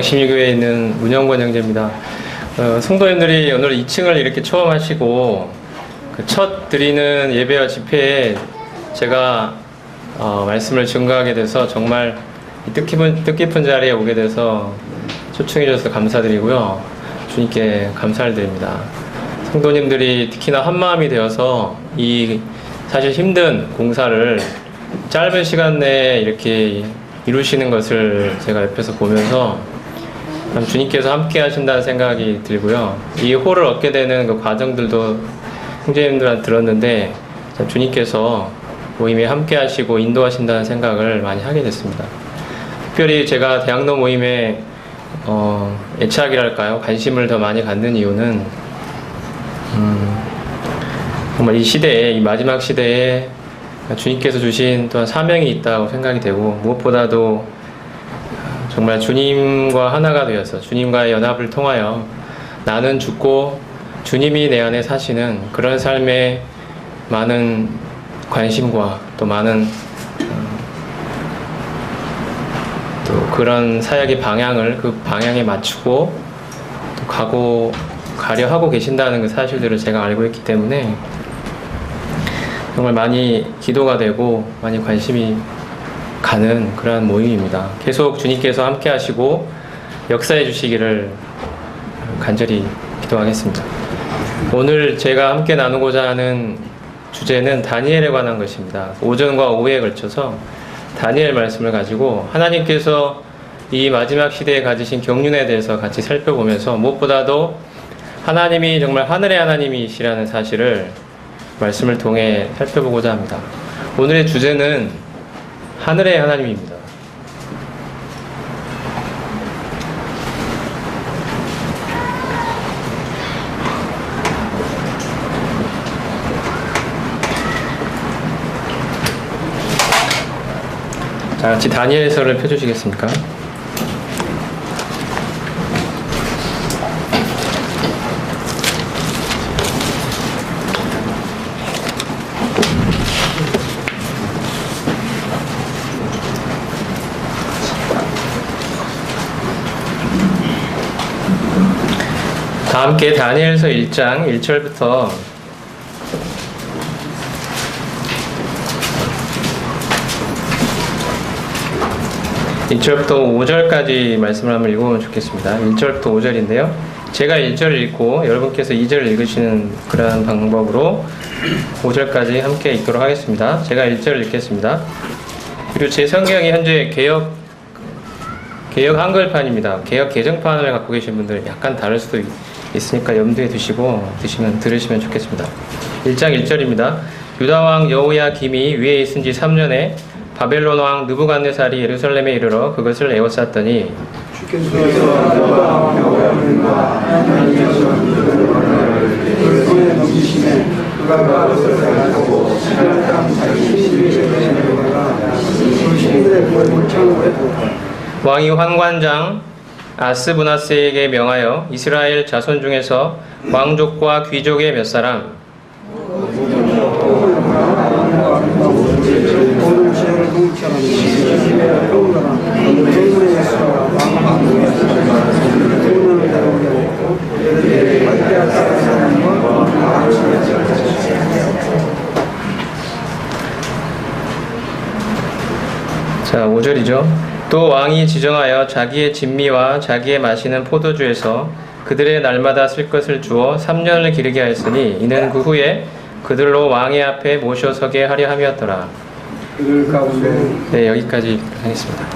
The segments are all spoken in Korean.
왕십리교회에 있는 문영권 형제입니다. 성도님들이 오늘 2층을 이렇게 처음 그 첫 드리는 예배와 집회에 제가 말씀을 증거하게 돼서 정말 뜻깊은 자리에 오게 돼서 초청해 주셔서 감사드리고요. 주님께 감사를 드립니다. 성도님들이 특히나 한마음이 되어서 이 사실 힘든 공사를 짧은 시간 내에 이렇게 이루시는 것을 제가 옆에서 보면서 참 주님께서 함께 하신다는 생각이 들고요. 이 홀을 얻게 되는 그 과정들도 형제님들한테 들었는데 참 주님께서 모임에 함께 하시고 인도하신다는 생각을 많이 하게 됐습니다. 특별히 제가 대학로 모임에 애착이랄까요? 관심을 더 많이 갖는 이유는 정말 이 시대에, 이 마지막 시대에 주님께서 주신 또한 사명이 있다고 생각이 되고, 무엇보다도 정말 주님과 하나가 되어서 주님과의 연합을 통하여 나는 죽고 주님이 내 안에 사시는 그런 삶에 많은 관심과 또 많은 또 그런 사역의 방향을 그 방향에 맞추고 또 가려 하고 계신다는 그 사실들을 제가 알고 있기 때문에 정말 많이 기도가 되고 많이 관심이 가는 그러한 모임입니다. 계속 주님께서 함께 하시고 역사해 주시기를 간절히 기도하겠습니다. 오늘 제가 함께 나누고자 하는 주제는 다니엘에 관한 것입니다. 오전과 오후에 걸쳐서 다니엘 말씀을 가지고 하나님께서 이 마지막 시대에 가지신 경륜에 대해서 같이 살펴보면서 무엇보다도 하나님이 정말 하늘의 하나님이시라는 사실을 말씀을 통해 살펴보고자 합니다. 오늘의 주제는 하늘의 하나님입니다. 자, 같이 다니엘서를 펴주시겠습니까? 다 함께 다니엘서 1장 1절부터 1절부터 5절까지 말씀을 한번 읽어보면 좋겠습니다. 1절부터 5절인데요. 제가 1절을 읽고 여러분께서 2절을 읽으시는 그러한 방법으로 5절까지 함께 읽도록 하겠습니다. 제가 1절을 읽겠습니다. 그리고 제 성경이 현재 개역 한글판입니다. 개역 개정판을 갖고 계신 분들 약간 다를 수도 있으니까 염두에 두시고 들으시면 좋겠습니다. 1장 1절입니다. 유다왕 여호야김이 위에 있은 지 3년에 바벨론 왕 느부갓네살이 예루살렘에 이르러 그것을 에워쌌더니 왕이 환관장 아스부나스에게 명하여 이스라엘 자손 중에서 왕족과 귀족의 몇 사람 자, 5절이죠. 또 왕이 지정하여 자기의 진미와 자기의 마시는 포도주에서 그들의 날마다 쓸 것을 주어 3년을 기르게 하였으니 이는 그 후에 그들로 왕의 앞에 모셔서게 하려 함이었더라. 네, 여기까지 하겠습니다.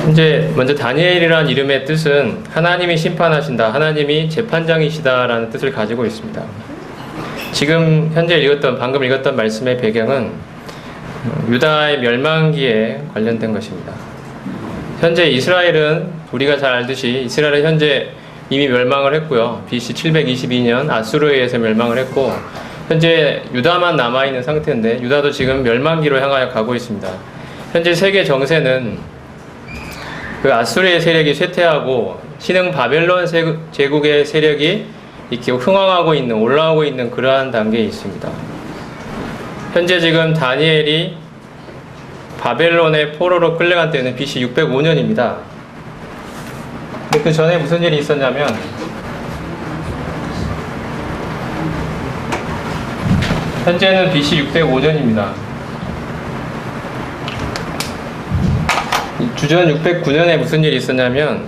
현재 먼저 다니엘이라는 이름의 뜻은 하나님이 심판하신다, 하나님이 재판장이시다라는 뜻을 가지고 있습니다. 지금 현재 방금 읽었던 말씀의 배경은 유다의 멸망기에 관련된 것입니다. 현재 이스라엘은 우리가 잘 알듯이 이스라엘은 현재 이미 멸망을 했고요. BC 722년 아수르에 의해서 멸망을 했고 현재 유다만 남아있는 상태인데 유다도 지금 멸망기로 향하여 가고 있습니다. 현재 세계 정세는 그 아수르의 세력이 쇠퇴하고 신흥 바벨론 제국의 세력이 이렇게 올라오고 있는 그러한 단계에 있습니다. 현재 지금 다니엘이 바벨론의 포로로 끌려간 때는 BC 605년입니다. 근데 그 전에 무슨 일이 있었냐면 현재는 BC 605년입니다. 주전 609년에 무슨 일이 있었냐면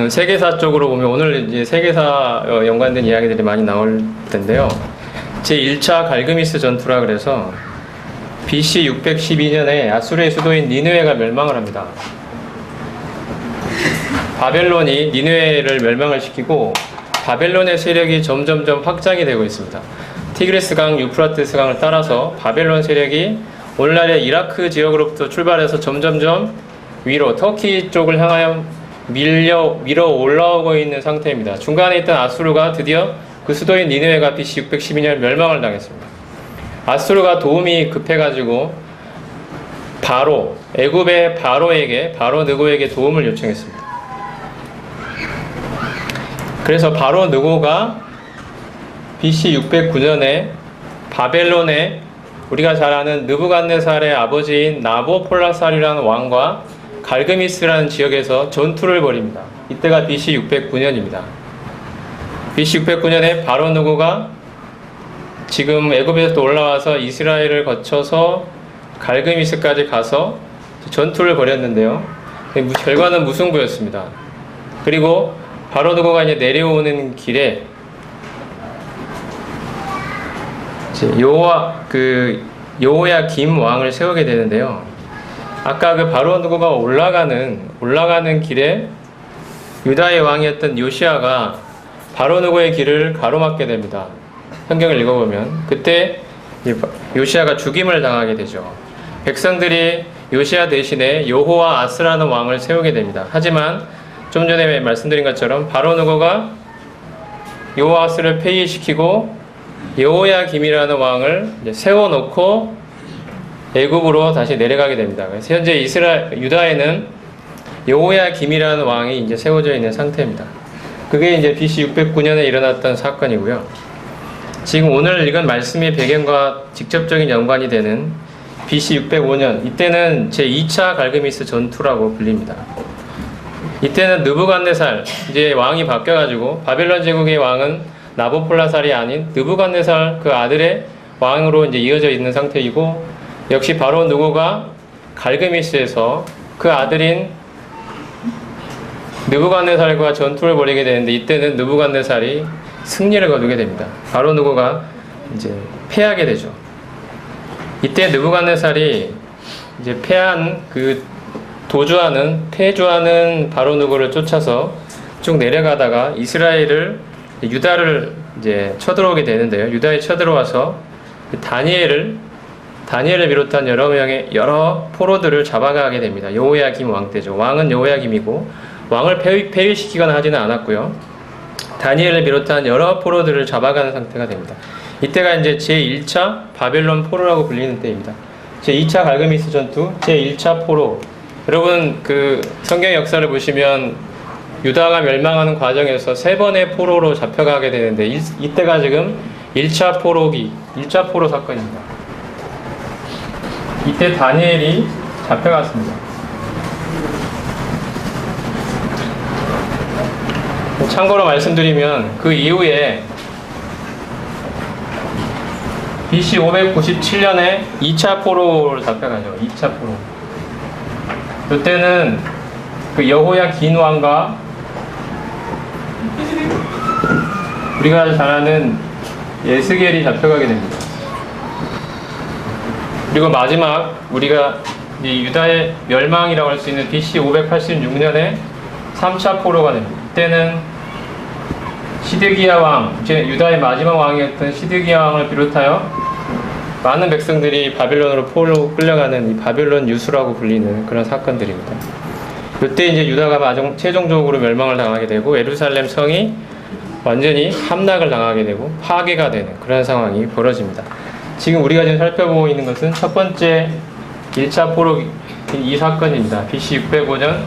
세계사 쪽으로 보면 오늘 이제 세계사 연관된 이야기들이 많이 나올 텐데요. 제1차 갈그미스 전투라 그래서 BC 612년에 아수르의 수도인 니느웨가 멸망을 합니다. 바벨론이 니느웨를 멸망을 시키고 바벨론의 세력이 점점점 확장이 되고 있습니다. 티그리스강, 유프라테스강을 따라서 바벨론 세력이 오늘날의 이라크 지역으로부터 출발해서 점점점 위로 터키 쪽을 향하여 밀어 올라오고 있는 상태입니다. 중간에 있던 아수르가 드디어 그 수도인 니느웨가 BC 612년 멸망을 당했습니다. 아수르가 도움이 급해가지고 애굽의 바로 느고에게 도움을 요청했습니다. 그래서 바로 느고가 BC 609년에 바벨론에 우리가 잘 아는 느부갓네살의 아버지인 나보폴라살이라는 왕과 갈그미스라는 지역에서 전투를 벌입니다. 이때가 BC 609년입니다. BC 609년에 바로 느고가 지금 애굽에서 또 올라와서 이스라엘을 거쳐서 갈그미스까지 가서 전투를 벌였는데요. 결과는 무승부였습니다. 그리고 바로 느고가 이제 내려오는 길에 여호야김 왕을 세우게 되는데요. 아까 그 바로 느고가 올라가는 길에 유다의 왕이었던 요시아가 바로 느고의 길을 가로막게 됩니다. 성경을 읽어보면 그때 요시아가 죽임을 당하게 되죠. 백성들이 요시아 대신에 여호와 아스라는 왕을 세우게 됩니다. 하지만 좀 전에 말씀드린 것처럼 바로 느고가 여호와 아스를 폐위시키고 여호야김이라는 왕을 세워놓고 애굽으로 다시 내려가게 됩니다. 그래서 현재 유다에는 여호야김이라는 왕이 이제 세워져 있는 상태입니다. 그게 이제 BC 609년에 일어났던 사건이고요. 지금 오늘 읽은 말씀의 배경과 직접적인 연관이 되는 BC 605년, 이때는 제2차 갈그미스 전투라고 불립니다. 이때는 느부갓네살, 이제 왕이 바뀌어가지고 바벨론 제국의 왕은 나보폴라살이 아닌 느부갓네살 그 아들의 왕으로 이제 이어져 있는 상태이고, 역시 바로 느고가 갈그미스에서 그 아들인 느부갓네살과 전투를 벌이게 되는데, 이때는 느부갓네살이 승리를 거두게 됩니다. 바로 느고가 이제 패하게 되죠. 이때 느부갓네살이 이제 패한 그 패주하는 바로 느고를 쫓아서 쭉 내려가다가 유다를 이제 쳐들어오게 되는데요. 유다에 쳐들어와서 다니엘을 비롯한 여러 포로들을 잡아가게 됩니다. 여호야김 왕 때죠. 왕은 여호야김이고 왕을 폐위시키거나 하지는 않았고요. 다니엘을 비롯한 여러 포로들을 잡아가는 상태가 됩니다. 이때가 이제 제1차 바벨론 포로라고 불리는 때입니다. 제2차 갈그미스 전투, 제1차 포로. 여러분 그 성경 역사를 보시면 유다가 멸망하는 과정에서 3번의 포로로 잡혀가게 되는데, 이때가 지금 1차 포로 사건입니다. 이때 다니엘이 잡혀갔습니다. 참고로 말씀드리면 그 이후에 BC 597년에 2차 포로로 잡혀가죠. 2차 포로. 이때는 그 여호야긴 왕과 우리가 잘 아는 예스겔이 잡혀가게 됩니다. 그리고 마지막 우리가 유다의 멸망이라고 할 수 있는 BC 586년에 3차 포로가 됩니다. 이때는 시드기야 왕, 유다의 마지막 왕이었던 시드기야 왕을 비롯하여 많은 백성들이 바벨론으로 포로로 끌려가는 이 바벨론 유수라고 불리는 그런 사건들입니다. 이때 이제 유다가 최종적으로 멸망을 당하게 되고 예루살렘 성이 완전히 함락을 당하게 되고 파괴가 되는 그런 상황이 벌어집니다. 지금 우리가 지금 살펴보고 있는 것은 첫 번째 1차 포로인 이 사건입니다. BC 605년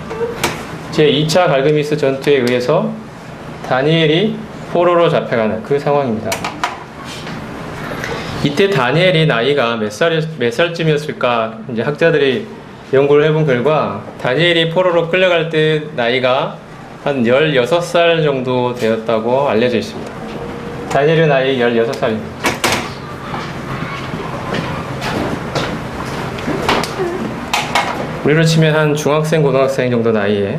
제2차 갈그미스 전투에 의해서 다니엘이 포로로 잡혀가는 그 상황입니다. 이때 다니엘이 나이가 몇 살쯤이었을까? 이제 학자들이 연구를 해본 결과 다니엘이 포로로 끌려갈 때 나이가 한 16살 정도 되었다고 알려져 있습니다. 다니엘의 나이 16살입니다. 우리로 치면 한 중학생, 고등학생 정도 나이에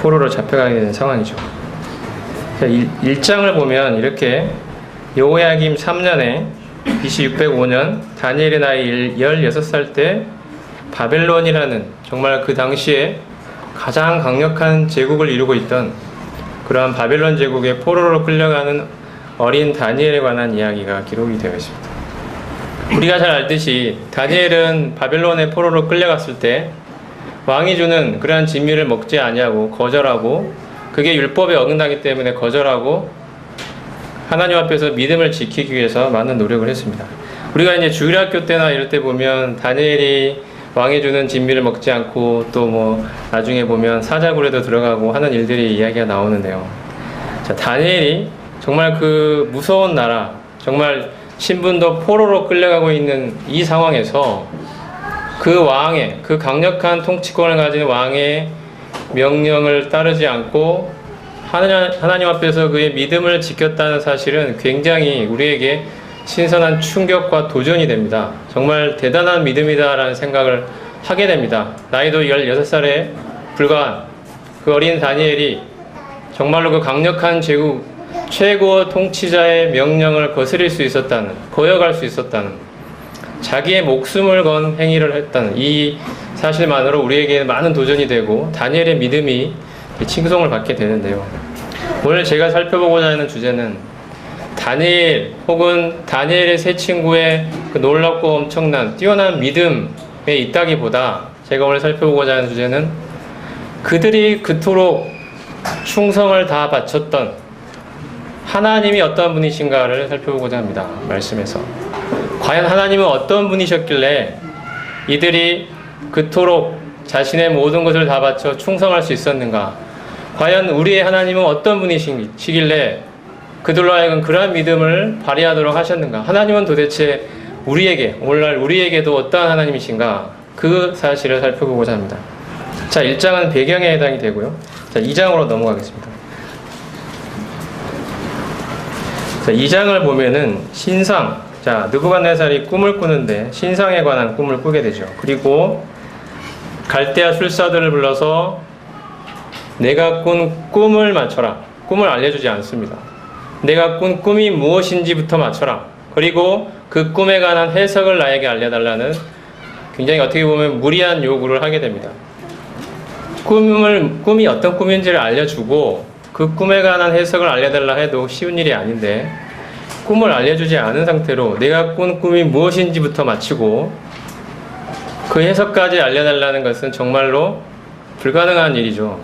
포로로 잡혀가게 되는 상황이죠. 1장을 보면 이렇게 여호야김 3년에 BC 605년 다니엘의 나이 16살 때 바벨론이라는 정말 그 당시에 가장 강력한 제국을 이루고 있던 그러한 바벨론 제국의 포로로 끌려가는 어린 다니엘에 관한 이야기가 기록이 되어 있습니다. 우리가 잘 알듯이 다니엘은 바벨론의 포로로 끌려갔을 때 왕이 주는 그러한 진미를 먹지 아니하고 거절하고, 그게 율법에 어긋나기 때문에 거절하고 하나님 앞에서 믿음을 지키기 위해서 많은 노력을 했습니다. 우리가 이제 주일학교 때나 이럴 때 보면 다니엘이 왕이 주는 진미를 먹지 않고 또 뭐 나중에 보면 사자굴에도 들어가고 하는 일들이 이야기가 나오는데요. 자, 다니엘이 정말 그 무서운 나라, 정말 신분도 포로로 끌려가고 있는 이 상황에서 그 왕의, 그 강력한 통치권을 가진 왕의 명령을 따르지 않고 하나님 앞에서 그의 믿음을 지켰다는 사실은 굉장히 우리에게 신선한 충격과 도전이 됩니다. 정말 대단한 믿음이다라는 생각을 하게 됩니다. 나이도 16살에 불과한 그 어린 다니엘이 정말로 그 강력한 제국 최고 통치자의 명령을 거스릴 수 있었다는, 거역할 수 있었다는, 자기의 목숨을 건 행위를 했다는 이 사실만으로 우리에게 많은 도전이 되고 다니엘의 믿음이 칭송을 받게 되는데요. 오늘 제가 살펴보고자 하는 주제는 다니엘 혹은 다니엘의 세 친구의 그 놀랍고 엄청난 뛰어난 믿음에 있다기보다 제가 오늘 살펴보고자 하는 주제는 그들이 그토록 충성을 다 바쳤던 하나님이 어떤 분이신가를 살펴보고자 합니다. 말씀에서 과연 하나님은 어떤 분이셨길래 이들이 그토록 자신의 모든 것을 다 바쳐 충성할 수 있었는가? 과연 우리의 하나님은 어떤 분이시길래 그들로 하여금 그러한 믿음을 발휘하도록 하셨는가? 하나님은 도대체 우리에게, 오늘날 우리에게도 어떠한 하나님이신가? 그 사실을 살펴보고자 합니다. 자, 1장은 배경에 해당이 되고요. 자, 2장으로 넘어가겠습니다. 자, 2장을 보면은 신상, 자, 느부갓네살이 꿈을 꾸는데 신상에 관한 꿈을 꾸게 되죠. 그리고 갈대아 술사들을 불러서 내가 꾼 꿈을 맞춰라. 꿈을 알려주지 않습니다. 내가 꾼 꿈이 무엇인지부터 맞춰라. 그리고 그 꿈에 관한 해석을 나에게 알려달라는 굉장히 어떻게 보면 무리한 요구를 하게 됩니다. 꿈이 어떤 꿈인지를 알려주고 그 꿈에 관한 해석을 알려달라 해도 쉬운 일이 아닌데, 꿈을 알려주지 않은 상태로 내가 꾼 꿈이 무엇인지부터 맞히고 그 해석까지 알려달라는 것은 정말로 불가능한 일이죠.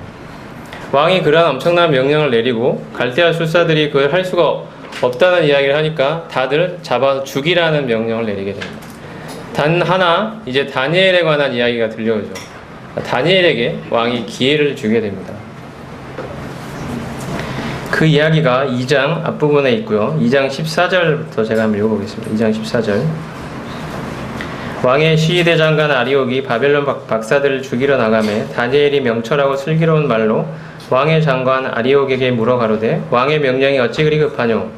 왕이 그러한 엄청난 명령을 내리고 갈대아 술사들이 그걸 할 수가 없다는 이야기를 하니까 다들 잡아서 죽이라는 명령을 내리게 됩니다. 단 하나 이제 다니엘에 관한 이야기가 들려오죠. 다니엘에게 왕이 기회를 주게 됩니다. 그 이야기가 2장 앞부분에 있고요. 2장 14절부터 제가 한번 읽어보겠습니다. 2장 14절. 왕의 시위대장관 아리옥이 바벨론 박사들을 죽이러 나가매 다니엘이 명철하고 슬기로운 말로 왕의 장관 아리옥에게 물어 가로되 왕의 명령이 어찌 그리 급하뇨?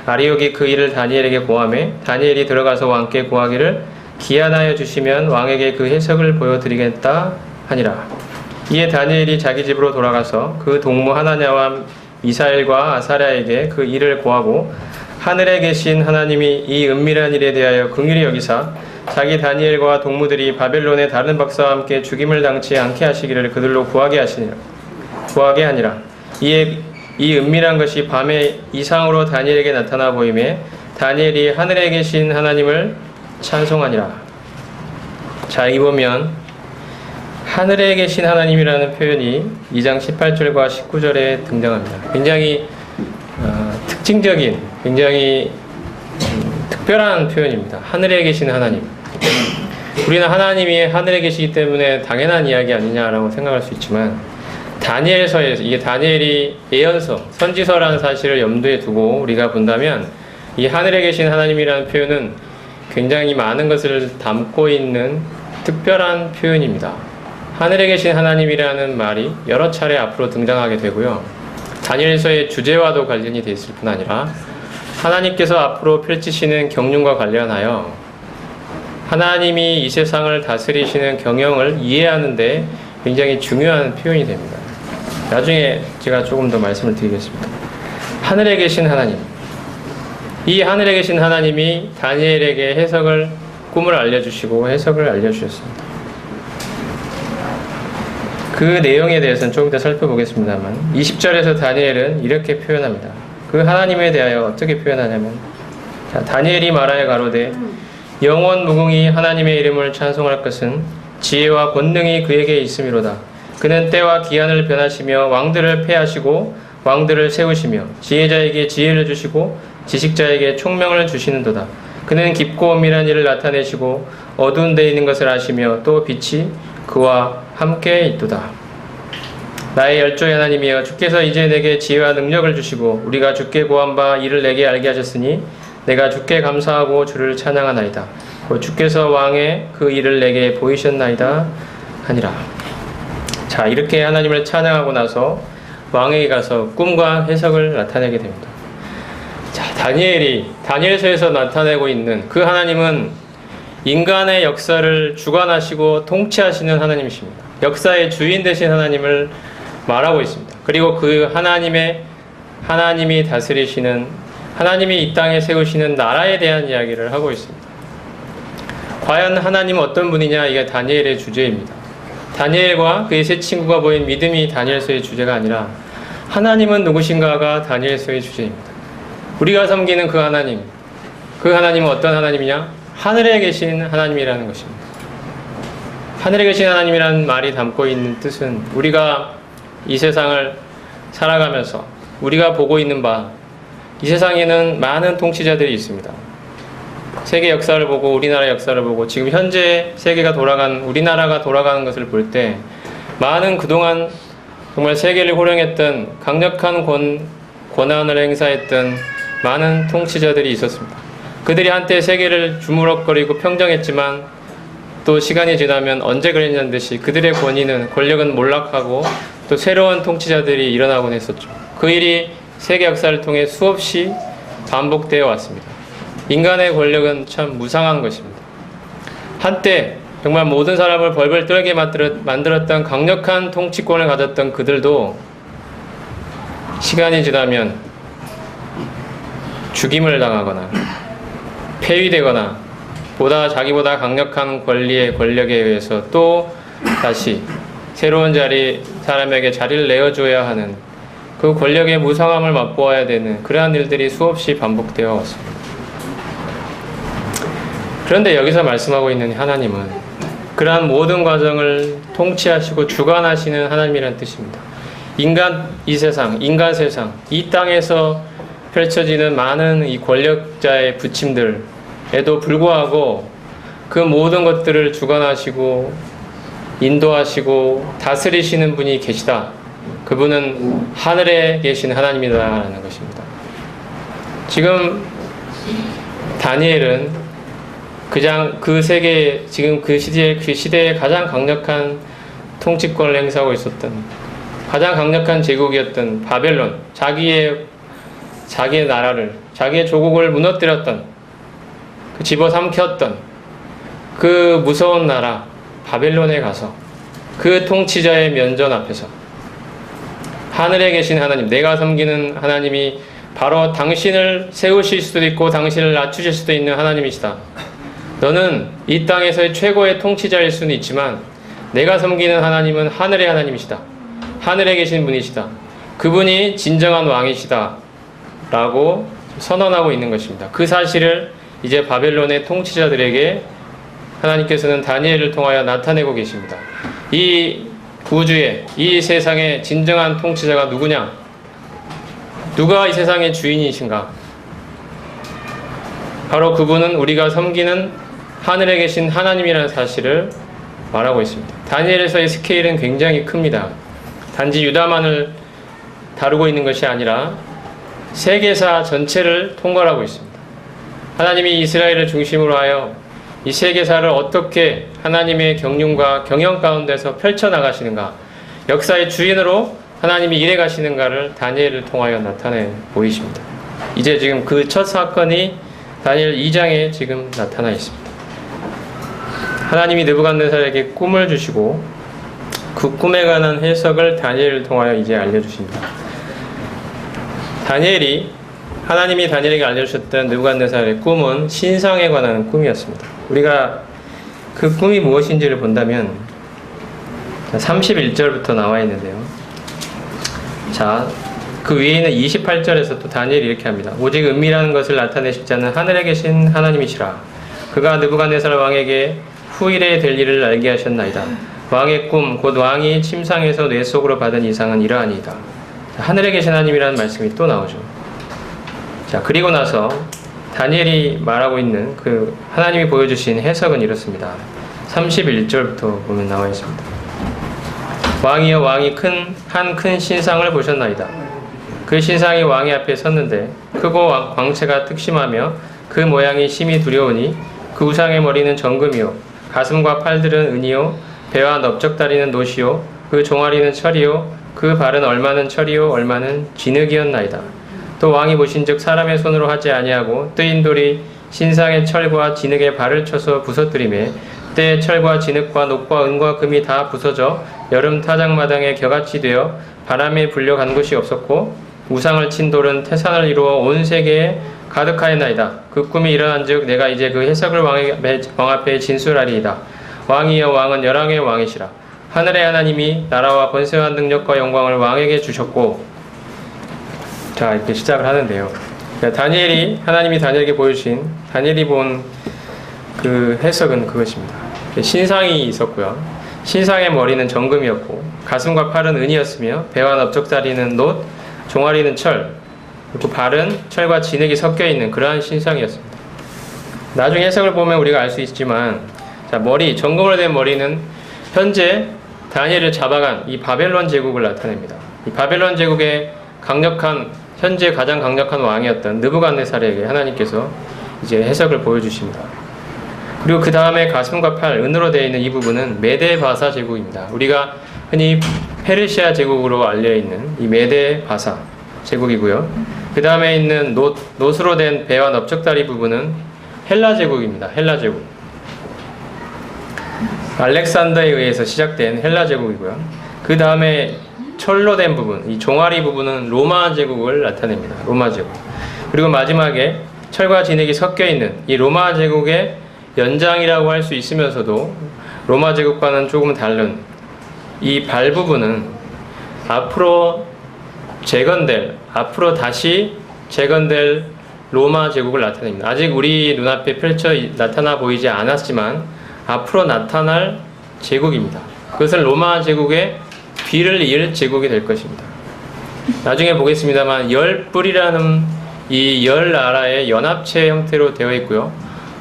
아리옥이 그 일을 다니엘에게 고하매 다니엘이 들어가서 왕께 고하기를 기한하여 주시면 왕에게 그 해석을 보여드리겠다 하니라. 이에 다니엘이 자기 집으로 돌아가서 그 동무 하나냐와 미사엘과 아사랴에게 그 일을 고하고 하늘에 계신 하나님이 이 은밀한 일에 대하여 긍휼히 여기사 자기 다니엘과 동무들이 바벨론의 다른 박사와 함께 죽임을 당치 않게 하시기를 그들로 구하게 하니라. 이에 이 은밀한 것이 밤에 이상으로 다니엘에게 나타나 보이매 다니엘이 하늘에 계신 하나님을 찬송하니라. 자, 이 보면 하늘에 계신 하나님이라는 표현이 2장 18절과 19절에 등장합니다. 굉장히 특징적인, 굉장히 특별한 표현입니다. 하늘에 계신 하나님. 우리는 하나님이 하늘에 계시기 때문에 당연한 이야기 아니냐라고 생각할 수 있지만 다니엘서에서, 이게 다니엘이 예언서, 선지서라는 사실을 염두에 두고 우리가 본다면 이 하늘에 계신 하나님이라는 표현은 굉장히 많은 것을 담고 있는 특별한 표현입니다. 하늘에 계신 하나님이라는 말이 여러 차례 앞으로 등장하게 되고요. 다니엘서의 주제와도 관련이 되어 있을 뿐 아니라 하나님께서 앞으로 펼치시는 경륜과 관련하여 하나님이 이 세상을 다스리시는 경영을 이해하는 데 굉장히 중요한 표현이 됩니다. 나중에 제가 조금 더 말씀을 드리겠습니다. 하늘에 계신 하나님, 이 하늘에 계신 하나님이 다니엘에게 꿈을 알려주시고 해석을 알려주셨습니다. 그 내용에 대해서는 조금 더 살펴보겠습니다만 20절에서 다니엘은 이렇게 표현합니다. 그 하나님에 대하여 어떻게 표현하냐면, 자, 다니엘이 말하여 가로되 영원 무궁히 하나님의 이름을 찬송할 것은 지혜와 권능이 그에게 있음이로다. 그는 때와 기한을 변하시며 왕들을 패하시고 왕들을 세우시며 지혜자에게 지혜를 주시고 지식자에게 총명을 주시는도다. 그는 깊고 엄밀한 일을 나타내시고 어두운 데 있는 것을 아시며 또 빛이 그와 함께 있도다. 나의 열조의 하나님이여, 주께서 이제 내게 지혜와 능력을 주시고 우리가 주께 구한 바 이를 내게 알게 하셨으니 내가 주께 감사하고 주를 찬양하나이다. 곧 주께서 왕의 그 일을 내게 보이셨나이다 하니라. 자, 이렇게 하나님을 찬양하고 나서 왕에게 가서 꿈과 해석을 나타내게 됩니다. 자, 다니엘서에서 나타내고 있는 그 하나님은 인간의 역사를 주관하시고 통치하시는 하나님이십니다. 역사의 주인 되신 하나님을 말하고 있습니다. 그리고 그 하나님이 다스리시는, 하나님이 이 땅에 세우시는 나라에 대한 이야기를 하고 있습니다. 과연 하나님은 어떤 분이냐, 이게 다니엘의 주제입니다. 다니엘과 그의 세 친구가 보인 믿음이 다니엘서의 주제가 아니라 하나님은 누구신가가 다니엘서의 주제입니다. 우리가 섬기는 그 하나님은 어떤 하나님이냐? 하늘에 계신 하나님이라는 것입니다. 하늘에 계신 하나님이라는 말이 담고 있는 뜻은, 우리가 이 세상을 살아가면서 우리가 보고 있는 이 세상에는 많은 통치자들이 있습니다. 세계 역사를 보고 우리나라 역사를 보고 지금 현재 우리나라가 돌아가는 것을 볼 때 많은 그동안 정말 세계를 호령했던, 강력한 권한을 행사했던 많은 통치자들이 있었습니다. 그들이 한때 세계를 주무럭거리고 평정했지만 또 시간이 지나면 언제 그랬냐는 듯이 그들의 권력은 몰락하고 또 새로운 통치자들이 일어나곤 했었죠. 그 일이 세계 역사를 통해 수없이 반복되어 왔습니다. 인간의 권력은 참 무상한 것입니다. 한때 정말 모든 사람을 벌벌 떨게 만들었던 강력한 통치권을 가졌던 그들도 시간이 지나면 죽임을 당하거나 폐위되거나 자기보다 강력한 권력에 의해서 또 다시 새로운 사람에게 자리를 내어줘야 하는, 그 권력의 무상함을 맛보아야 되는 그러한 일들이 수없이 반복되어 왔습니다. 그런데 여기서 말씀하고 있는 하나님은 그러한 모든 과정을 통치하시고 주관하시는 하나님이라는 뜻입니다. 인간 세상, 이 땅에서 펼쳐지는 많은 이 권력자의 부침들에도 불구하고 그 모든 것들을 주관하시고 인도하시고 다스리시는 분이 계시다. 그분은 하늘에 계신 하나님이다라는 것입니다. 지금 다니엘은 지금 그 시대에 가장 강력한 통치권을 행사하고 있었던, 가장 강력한 제국이었던 바벨론, 자기의 나라를, 자기의 조국을 무너뜨렸던, 집어삼켰던 그 무서운 나라 바벨론에 가서 그 통치자의 면전 앞에서 하늘에 계신 하나님, 내가 섬기는 하나님이 바로 당신을 세우실 수도 있고 당신을 낮추실 수도 있는 하나님이시다. 너는 이 땅에서의 최고의 통치자일 수는 있지만 내가 섬기는 하나님은 하늘의 하나님이시다. 하늘에 계신 분이시다. 그분이 진정한 왕이시다. 라고 선언하고 있는 것입니다. 그 사실을 이제 바벨론의 통치자들에게 하나님께서는 다니엘을 통하여 나타내고 계십니다. 이 우주의, 이 세상의 진정한 통치자가 누구냐? 누가 이 세상의 주인이신가? 바로 그분은 우리가 섬기는 하늘에 계신 하나님이라는 사실을 말하고 있습니다. 다니엘에서의 스케일은 굉장히 큽니다. 단지 유다만을 다루고 있는 것이 아니라 세계사 전체를 통괄하고 있습니다. 하나님이 이스라엘을 중심으로 하여 이 세계사를 어떻게 하나님의 경륜과 경영 가운데서 펼쳐나가시는가, 역사의 주인으로 하나님이 일해 가시는가를 다니엘을 통하여 나타내 보이십니다. 이제 지금 그 첫 사건이 다니엘 2장에 지금 나타나 있습니다. 하나님이 느부갓네살에게 꿈을 주시고 그 꿈에 관한 해석을 다니엘을 통하여 이제 알려주십니다. 하나님이 다니엘에게 알려주셨던 느부갓네살의 꿈은 신상에 관한 꿈이었습니다. 우리가 그 꿈이 무엇인지를 본다면 31절부터 나와 있는데요. 자, 그 위에 있는 28절에서 또 다니엘이 이렇게 합니다. 오직 은밀한 것을 나타내실 자는 하늘에 계신 하나님이시라. 그가 느부갓네살 왕에게 후일에 될 일을 알게 하셨나이다. 왕의 꿈, 곧 왕이 침상에서 뇌 속으로 받은 이상은 이러하니이다. 하늘에 계신 하나님이라는 말씀이 또 나오죠. 자, 그리고 나서 다니엘이 말하고 있는 그 하나님이 보여주신 해석은 이렇습니다. 31절부터 보면 나와 있습니다. 왕이여, 왕이 한 큰 신상을 보셨나이다. 그 신상이 왕의 앞에 섰는데 크고 광채가 특심하며 그 모양이 심히 두려우니 그 우상의 머리는 정금이요 가슴과 팔들은 은이요 배와 넓적다리는 노시요 그 종아리는 철이요 그 발은 얼마는 철이요 얼마는 진흙이었나이다. 또 왕이 보신즉 사람의 손으로 하지 아니하고 뜨인 돌이 신상의 철과 진흙에 발을 쳐서 부서뜨리매 때의 철과 진흙과 녹과 은과 금이 다 부서져 여름 타작마당에 겨같이 되어 바람에 불려간 곳이 없었고 우상을 친 돌은 태산을 이루어 온 세계에 가득하였나이다. 그 꿈이 일어난즉 내가 이제 그 해석을 왕 앞에 진술하리이다. 왕이여, 왕은 열왕의 왕이시라. 하늘의 하나님이 나라와 번세와 능력과 영광을 왕에게 주셨고. 자, 이렇게 시작을 하는데요. 하나님이 다니엘에게 보여주신, 다니엘이 본 그 해석은 그것입니다. 신상이 있었고요. 신상의 머리는 정금이었고 가슴과 팔은 은이었으며 배와 넓적다리는 놋, 종아리는 철, 그리고 발은 철과 진흙이 섞여 있는 그러한 신상이었습니다. 나중에 해석을 보면 우리가 알 수 있지만, 자, 정금으로 된 머리는 현재 다니엘을 잡아간 이 바벨론 제국을 나타냅니다. 이 바벨론 제국의 현재 가장 강력한 왕이었던 느부갓네살에게 하나님께서 이제 해석을 보여주십니다. 그리고 그 다음에 가슴과 팔, 은으로 되어 있는 이 부분은 메데 바사 제국입니다. 우리가 흔히 페르시아 제국으로 알려있는 이 메데 바사 제국이고요. 그 다음에 있는 놋으로 된 배와 넓적다리 부분은 헬라 제국입니다. 헬라 제국. 알렉산더에 의해서 시작된 헬라 제국이고요. 그 다음에 철로 된 부분, 이 종아리 부분은 로마 제국을 나타냅니다. 로마 제국. 그리고 마지막에 철과 진흙이 섞여 있는 이 로마 제국의 연장이라고 할 수 있으면서도 로마 제국과는 조금 다른 이 발 부분은 앞으로 다시 재건될 로마 제국을 나타냅니다. 아직 우리 눈앞에 나타나 보이지 않았지만 앞으로 나타날 제국입니다. 그것은 로마 제국의 뒤를 이을 제국이 될 것입니다. 나중에 보겠습니다만 열 뿔이라는 이 열 나라의 연합체 형태로 되어 있고요.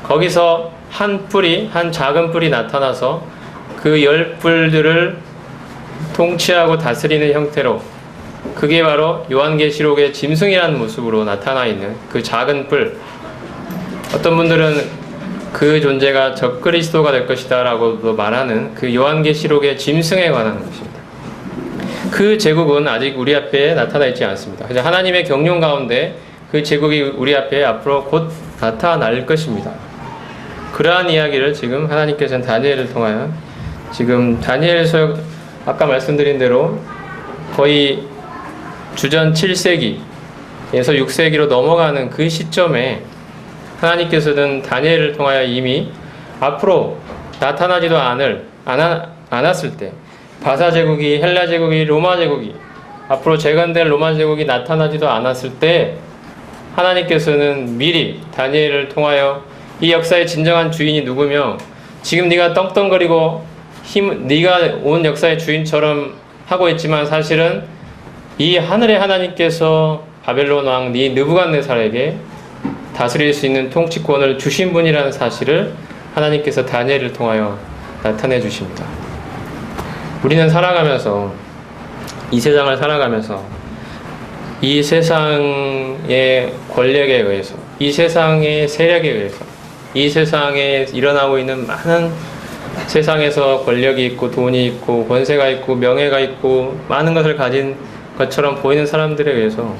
거기서 한 작은 뿔이 나타나서 그 열 뿔들을 통치하고 다스리는 형태로, 그게 바로 요한계시록의 짐승이라는 모습으로 나타나 있는 그 작은 뿔. 어떤 분들은 그 존재가 적그리스도가 될 것이다 라고도 말하는 그 요한계시록의 짐승에 관한 것입니다. 그 제국은 아직 우리 앞에 나타나 있지 않습니다. 그래서 하나님의 경륜 가운데 그 제국이 우리 앞에 앞으로 곧 나타날 것입니다. 그러한 이야기를 지금 하나님께서는 다니엘을 통하여 지금 다니엘서 아까 말씀드린 대로 거의 주전 7세기에서 6세기로 넘어가는 그 시점에 하나님께서는 다니엘을 통하여 이미 앞으로 나타나지도 않았을 때, 바사 제국이, 헬라 제국이, 로마 제국이, 앞으로 재건될 로마 제국이 나타나지도 않았을 때 하나님께서는 미리 다니엘을 통하여 이 역사의 진정한 주인이 누구며, 지금 네가 떵떵거리고 네가 온 역사의 주인처럼 하고 있지만 사실은 이 하늘의 하나님께서 바벨론 왕 느부갓네살에게 다스릴 수 있는 통치권을 주신 분이라는 사실을 하나님께서 다니엘을 통하여 나타내 주십니다. 우리는 살아가면서, 이 세상을 살아가면서 이 세상의 권력에 의해서, 이 세상의 세력에 의해서, 이 세상에 일어나고 있는 많은 세상에서 권력이 있고 돈이 있고 권세가 있고 명예가 있고 많은 것을 가진 것처럼 보이는 사람들에 의해서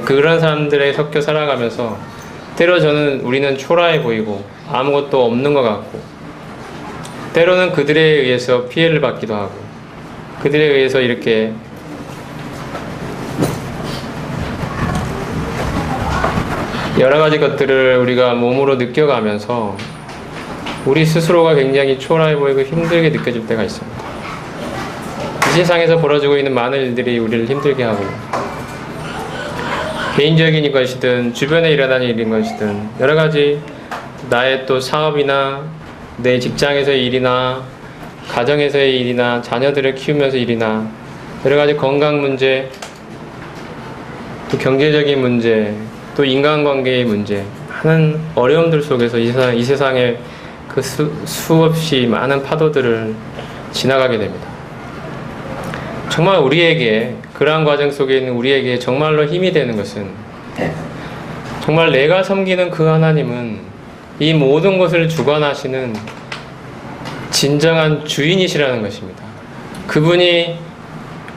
그런 사람들에 섞여 살아가면서 때로 우리는 초라해 보이고 아무것도 없는 것 같고 때로는 그들에 의해서 피해를 받기도 하고 그들에 의해서 이렇게 여러 가지 것들을 우리가 몸으로 느껴가면서 우리 스스로가 굉장히 초라해 보이고 힘들게 느껴질 때가 있습니다. 이 세상에서 벌어지고 있는 많은 일들이 우리를 힘들게 하고 개인적인 것이든 주변에 일어나는 일인 것이든 여러 가지 나의 또 사업이나 내 직장에서의 일이나 가정에서의 일이나 자녀들을 키우면서 일이나 여러 가지 건강 문제 또 경제적인 문제 또 인간관계의 문제 많은 어려움들 속에서 이 세상에 그 수없이 많은 파도들을 지나가게 됩니다. 정말 우리에게 그러한 과정 속에 있는 우리에게 정말로 힘이 되는 것은 정말 내가 섬기는 그 하나님은 이 모든 것을 주관하시는 진정한 주인이시라는 것입니다. 그분이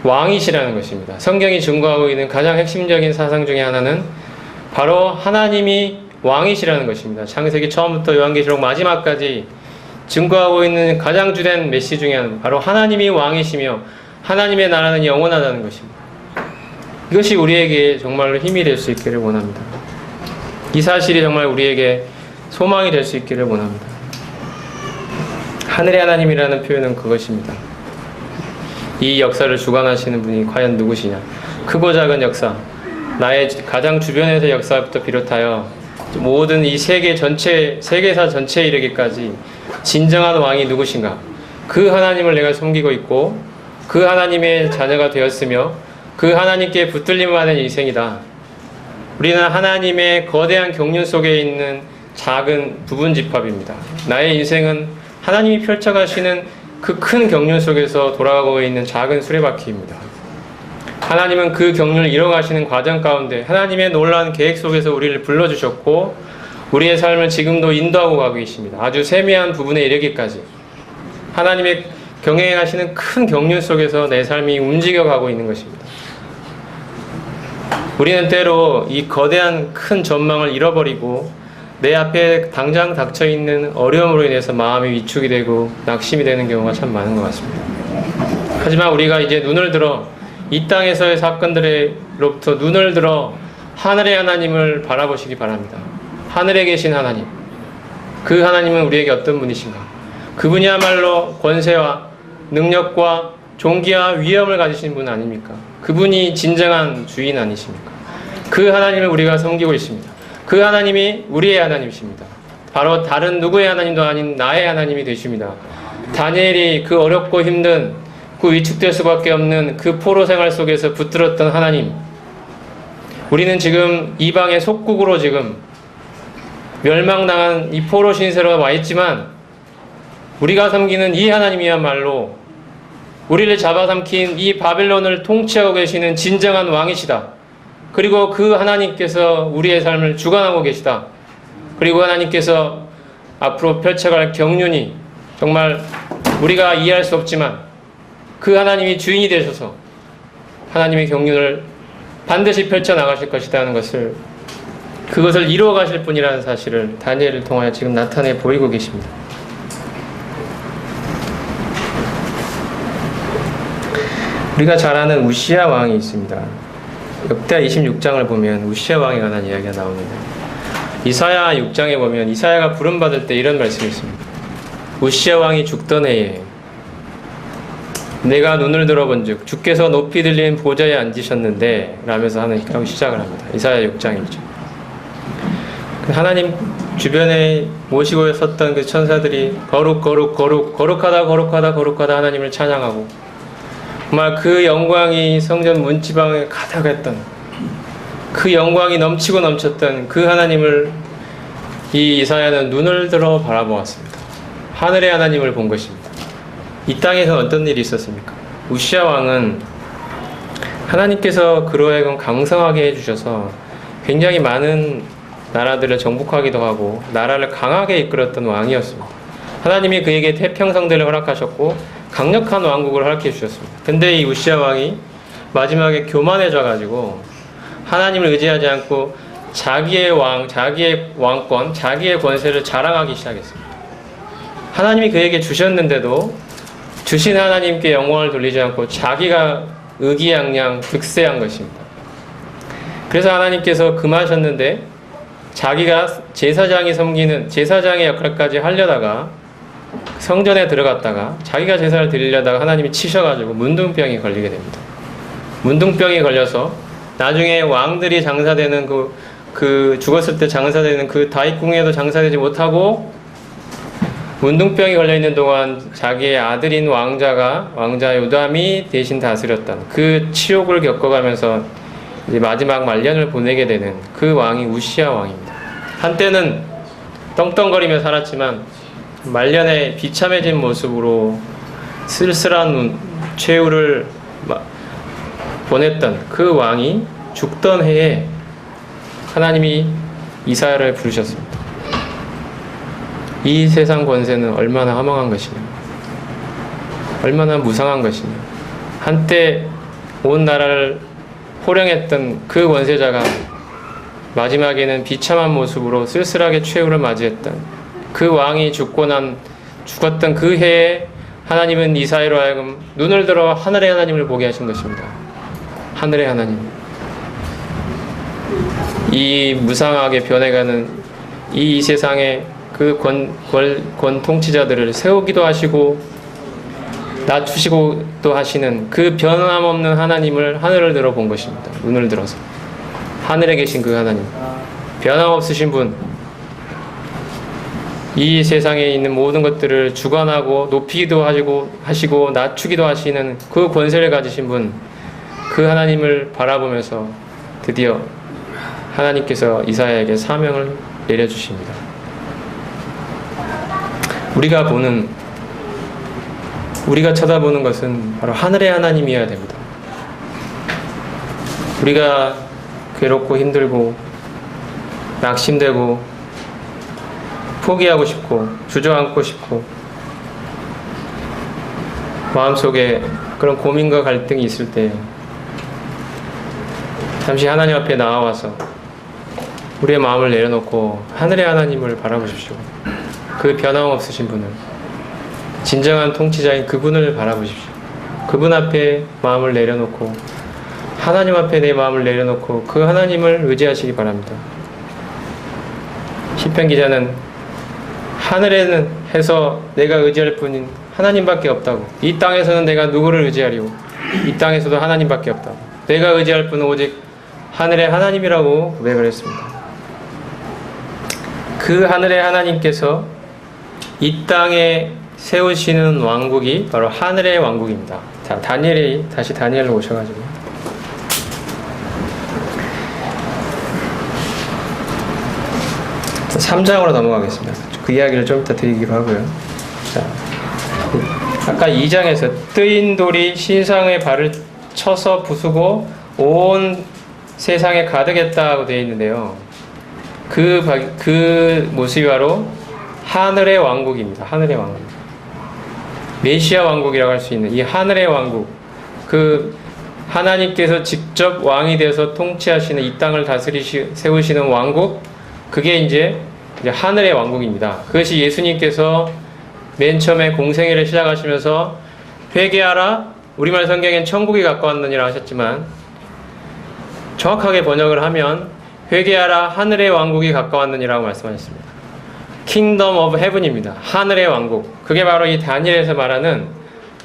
왕이시라는 것입니다. 성경이 증거하고 있는 가장 핵심적인 사상 중에 하나는 바로 하나님이 왕이시라는 것입니다. 창세기 처음부터 요한계시록 마지막까지 증거하고 있는 가장 주된 메시지 중에 하나는 바로 하나님이 왕이시며 하나님의 나라는 영원하다는 것입니다. 이것이 우리에게 정말로 힘이 될 수 있기를 원합니다. 이 사실이 정말 우리에게 소망이 될 수 있기를 원합니다. 하늘의 하나님이라는 표현은 그것입니다. 이 역사를 주관하시는 분이 과연 누구시냐? 크고 작은 역사, 나의 가장 주변에서의 역사부터 비롯하여 모든 이 세계사 전체에 이르기까지 진정한 왕이 누구신가? 그 하나님을 내가 섬기고 있고 그 하나님의 자녀가 되었으며 그 하나님께 붙들림 받은 인생이다. 우리는 하나님의 거대한 경륜 속에 있는 작은 부분 집합입니다. 나의 인생은 하나님이 펼쳐가시는 그 큰 경륜 속에서 돌아가고 있는 작은 수레바퀴입니다. 하나님은 그 경륜을 이뤄가시는 과정 가운데 하나님의 놀라운 계획 속에서 우리를 불러주셨고 우리의 삶을 지금도 인도하고 가고 계십니다. 아주 세미한 부분에 이르기까지 하나님의 경영하시는 큰 경륜 속에서 내 삶이 움직여가고 있는 것입니다. 우리는 때로 이 거대한 큰 전망을 잃어버리고 내 앞에 당장 닥쳐있는 어려움으로 인해서 마음이 위축이 되고 낙심이 되는 경우가 참 많은 것 같습니다. 하지만 우리가 이제 눈을 들어 이 땅에서의 사건들로부터 눈을 들어 하늘의 하나님을 바라보시기 바랍니다. 하늘에 계신 하나님, 그 하나님은 우리에게 어떤 분이신가? 그분이야말로 권세와 능력과 존귀와 위엄을 가지신 분 아닙니까? 그분이 진정한 주인 아니십니까? 그 하나님을 우리가 섬기고 있습니다. 그 하나님이 우리의 하나님이십니다. 바로 다른 누구의 하나님도 아닌 나의 하나님이 되십니다. 다니엘이 그 어렵고 힘든 그 위축될 수밖에 없는 그 포로 생활 속에서 붙들었던 하나님, 우리는 지금 이방의 속국으로 지금 멸망당한 이 포로 신세로 와 있지만 우리가 섬기는 이 하나님이야말로 우리를 잡아삼킨 이 바벨론을 통치하고 계시는 진정한 왕이시다. 그리고 그 하나님께서 우리의 삶을 주관하고 계시다. 그리고 하나님께서 앞으로 펼쳐갈 경륜이 정말 우리가 이해할 수 없지만 그 하나님이 주인이 되셔서 하나님의 경륜을 반드시 펼쳐나가실 것이라는 것을, 그것을 이루어 가실 분이라는 사실을 다니엘을 통하여 지금 나타내 보이고 계십니다. 우리가 잘 아는 우시야 왕이 있습니다. 역대하 26장을 보면 우시야 왕에 관한 이야기가 나오는데 이사야 6장에 보면 이사야가 부름받을 때 이런 말씀이 있습니다. 우시야 왕이 죽던 해에 내가 눈을 들어본즉 주께서 높이 들린 보좌에 앉으셨는데 라면서 하고 시작을 합니다. 이사야 6장이죠. 하나님 주변에 모시고 섰던 그 천사들이 거룩하다 하나님을 찬양하고 정말 그 영광이 성전 문지방에 가득했던, 그 영광이 넘치고 넘쳤던 그 하나님을 이 이사야는 눈을 들어 바라보았습니다. 하늘의 하나님을 본 것입니다. 이 땅에서 어떤 일이 있었습니까? 우시야 왕은 하나님께서 그로 하여금 강성하게 해주셔서 굉장히 많은 나라들을 정복하기도 하고 나라를 강하게 이끌었던 왕이었습니다. 하나님이 그에게 태평성대를 허락하셨고 강력한 왕국을 허락해 주셨습니다. 근데 이 우시야 왕이 마지막에 교만해져 가지고 하나님을 의지하지 않고 자기의 왕권, 자기의 권세를 자랑하기 시작했습니다. 하나님이 그에게 주셨는데도 주신 하나님께 영광을 돌리지 않고 자기가 의기양양 득세한 것입니다. 그래서 하나님께서 금하셨는데 자기가 제사장의 역할까지 하려다가 성전에 들어갔다가 자기가 제사를 드리려다가 하나님이 치셔가지고 문둥병이 걸리게 됩니다. 문둥병이 걸려서 나중에 왕들이 장사되는 죽었을 때 장사되는 그 다윗궁에도 장사되지 못하고 문둥병이 걸려있는 동안 자기의 아들인 왕자 요담이 대신 다스렸던 그 치욕을 겪어가면서 이제 마지막 말년을 보내게 되는 그 왕이 우시야 왕입니다. 한때는 떵떵거리며 살았지만 말년에 비참해진 모습으로 쓸쓸한 최후를 보냈던 그 왕이 죽던 해에 하나님이 이사야를 부르셨습니다. 이 세상 권세는 얼마나 허망한 것이냐, 얼마나 무상한 것이냐. 한때 온 나라를 호령했던 그 권세자가 마지막에는 비참한 모습으로 쓸쓸하게 최후를 맞이했던 그 왕이 죽었던 그 해에 하나님은 이사야로 하여금 눈을 들어 하늘의 하나님을 보게 하신 것입니다. 하늘의 하나님. 이 무상하게 변해가는 이 세상의 그 권 통치자들을 세우기도 하시고 낮추시고 또 하시는 그 변함없는 하나님을 하늘을 들어 본 것입니다. 눈을 들어서 하늘에 계신 그 하나님, 변함없으신 분, 이 세상에 있는 모든 것들을 주관하고 높이기도 하시고 낮추기도 하시는 그 권세를 가지신 분, 그 하나님을 바라보면서 드디어 하나님께서 이사야에게 사명을 내려주십니다. 우리가 쳐다보는 것은 바로 하늘의 하나님이어야 됩니다. 우리가 괴롭고 힘들고 낙심되고 포기하고 싶고 주저앉고 싶고 마음속에 그런 고민과 갈등이 있을 때 잠시 하나님 앞에 나와서 우리의 마음을 내려놓고 하늘의 하나님을 바라보십시오. 그 변함없으신 분을, 진정한 통치자인 그분을 바라보십시오. 그분 앞에 마음을 내려놓고 하나님 앞에 내 마음을 내려놓고 그 하나님을 의지하시기 바랍니다. 시편 기자는 하늘에는 해서 내가 의지할 분인 하나님밖에 없다고, 이 땅에서는 내가 누구를 의지하리오, 이 땅에서도 하나님밖에 없다고, 내가 의지할 분은 오직 하늘의 하나님이라고 고백을 했습니다. 그 하늘의 하나님께서 이 땅에 세우시는 왕국이 바로 하늘의 왕국입니다. 자, 다시 다니엘로 오셔가지고 3장으로 넘어가겠습니다. 그 이야기를 좀 이따 드리기로 하고요. 자, 아까 2장에서 뜨인 돌이 시상의 발을 쳐서 부수고 온 세상에 가득했다고 되어 있는데요. 그 모습이 바로 하늘의 왕국입니다. 하늘의 왕국. 메시아 왕국이라고 할 수 있는 이 하늘의 왕국. 그 하나님께서 직접 왕이 되어서 통치하시는 이 땅을 세우시는 왕국. 그게 이제 하늘의 왕국입니다. 그것이 예수님께서 맨 처음에 공생애를 시작하시면서 회개하라, 우리말 성경엔 천국이 가까웠느니라 하셨지만 정확하게 번역을 하면 회개하라, 하늘의 왕국이 가까웠느니라고 말씀하셨습니다. Kingdom of Heaven입니다. 하늘의 왕국. 그게 바로 이 다니엘에서 말하는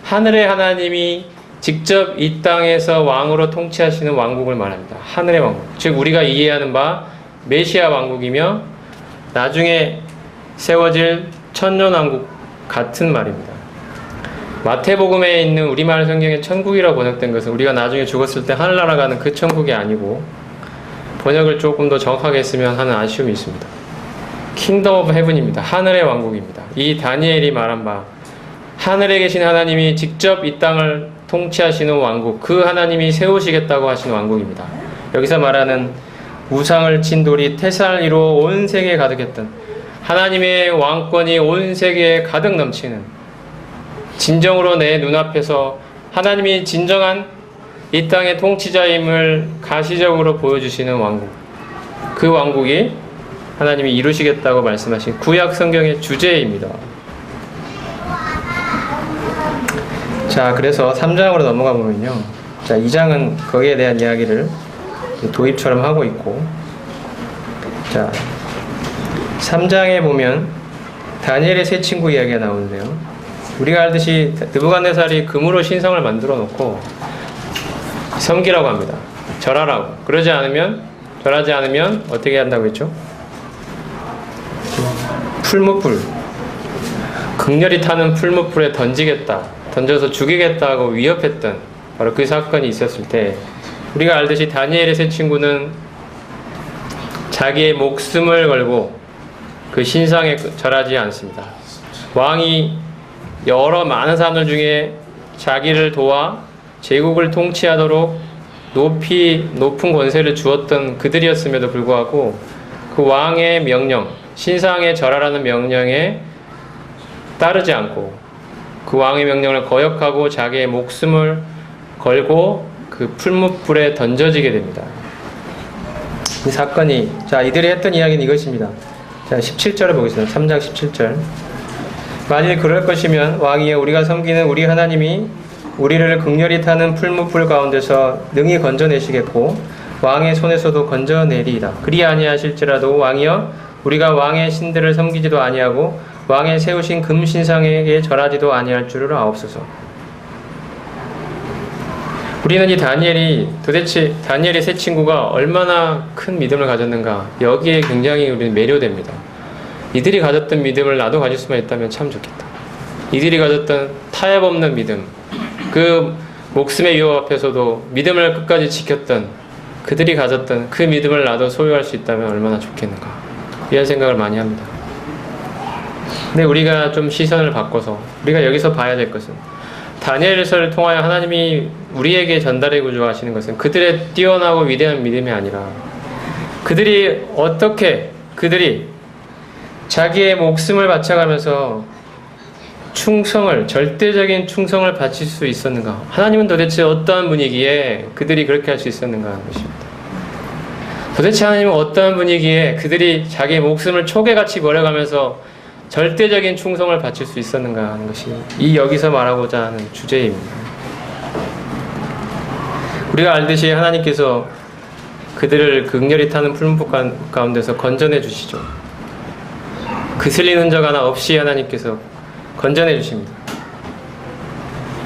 하늘의 하나님이 직접 이 땅에서 왕으로 통치하시는 왕국을 말합니다. 하늘의 왕국. 즉 우리가 이해하는 바 메시아 왕국이며 나중에 세워질 천년왕국 같은 말입니다. 마태복음에 있는 우리말 성경의 천국이라고 번역된 것은 우리가 나중에 죽었을 때 하늘나라 가는 그 천국이 아니고 번역을 조금 더 정확하게 했으면 하는 아쉬움이 있습니다. 킹덤 오브 헤븐입니다. 하늘의 왕국입니다. 이 다니엘이 말한 바 하늘에 계신 하나님이 직접 이 땅을 통치하시는 왕국, 그 하나님이 세우시겠다고 하시는 왕국입니다. 여기서 말하는 우상을 친 돌이 태산이로 온 세계에 가득했던, 하나님의 왕권이 온 세계에 가득 넘치는, 진정으로 내 눈앞에서 하나님이 진정한 이 땅의 통치자임을 가시적으로 보여주시는 왕국, 그 왕국이 하나님이 이루시겠다고 말씀하신 구약 성경의 주제입니다. 자, 그래서 3장으로 넘어가 보면요, 자, 2장은 거기에 대한 이야기를 도입처럼 하고 있고, 자, 3장에 보면 다니엘의 세 친구 이야기가 나오는데요, 우리가 알듯이 느부갓네살이 금으로 신성을 만들어 놓고 섬기라고 합니다. 절하라고. 절하지 않으면 어떻게 한다고 했죠? 풀무불, 극렬히 타는 풀무불에 던져서 죽이겠다고 위협했던 바로 그 사건이 있었을 때, 우리가 알듯이 다니엘의 세 친구는 자기의 목숨을 걸고 그 신상에 절하지 않습니다. 왕이 여러 많은 사람들 중에 자기를 도와 제국을 통치하도록 높은 권세를 주었던 그들이었음에도 불구하고 그 왕의 명령, 신상에 절하라는 명령에 따르지 않고 그 왕의 명령을 거역하고 자기의 목숨을 걸고 그 풀무불에 던져지게 됩니다. 이 사건이, 자, 이들이 했던 이야기는 이것입니다. 자, 17절을 보겠습니다. 3장 17절. 만일 그럴 것이면 왕이여, 우리가 섬기는 우리 하나님이 우리를 극렬히 타는 풀무불 가운데서 능히 건져내시겠고 왕의 손에서도 건져내리이다. 그리 아니하실지라도 왕이여, 우리가 왕의 신들을 섬기지도 아니하고 왕의 세우신 금신상에게 절하지도 아니할 줄을 아옵소서. 우리는 이 도대체 다니엘의 세 친구가 얼마나 큰 믿음을 가졌는가, 여기에 굉장히 우리는 매료됩니다. 이들이 가졌던 믿음을 나도 가질 수만 있다면 참 좋겠다. 이들이 가졌던 타협 없는 믿음, 그 목숨의 위협 앞에서도 믿음을 끝까지 지켰던 그들이 가졌던 그 믿음을 나도 소유할 수 있다면 얼마나 좋겠는가, 이런 생각을 많이 합니다. 근데 우리가 좀 시선을 바꿔서 우리가 여기서 봐야 될 것은, 다니엘서를 통하여 하나님이 우리에게 전달해 주시는 것은 그들의 뛰어나고 위대한 믿음이 아니라 그들이 자기의 목숨을 바쳐가면서 절대적인 충성을 바칠 수 있었는가, 하나님은 도대체 어떠한 분이기에 그들이 그렇게 할 수 있었는가 하는 것입니다. 도대체 하나님은 어떠한 분이기에 그들이 자기의 목숨을 초계같이 버려가면서 절대적인 충성을 바칠 수 있었는가 하는 것이 이 여기서 말하고자 하는 주제입니다. 우리가 알듯이 하나님께서 그들을 극렬히 타는 풀무불 가운데서 건져내 주시죠. 그슬린 흔적 하나 없이 하나님께서 건져내 주십니다.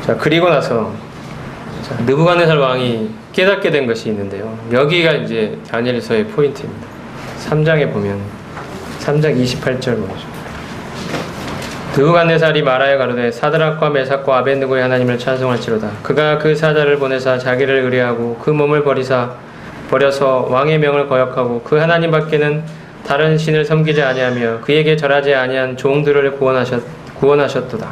자, 그리고 나서 느부갓네살 왕이 깨닫게 된 것이 있는데요, 여기가 이제 다니엘서의 포인트입니다. 3장에 보면 3장 28절 보죠. 느부갓네살이 말하여 가로되 사드락과 메삭과 아벳느고의 하나님을 찬송할지로다. 그가 그 사자를 보내사 자기를 의뢰하고 그 몸을 버려서 왕의 명을 거역하고 그 하나님 밖에는 다른 신을 섬기지 아니하며 그에게 절하지 아니한 종들을 구원하셨도다.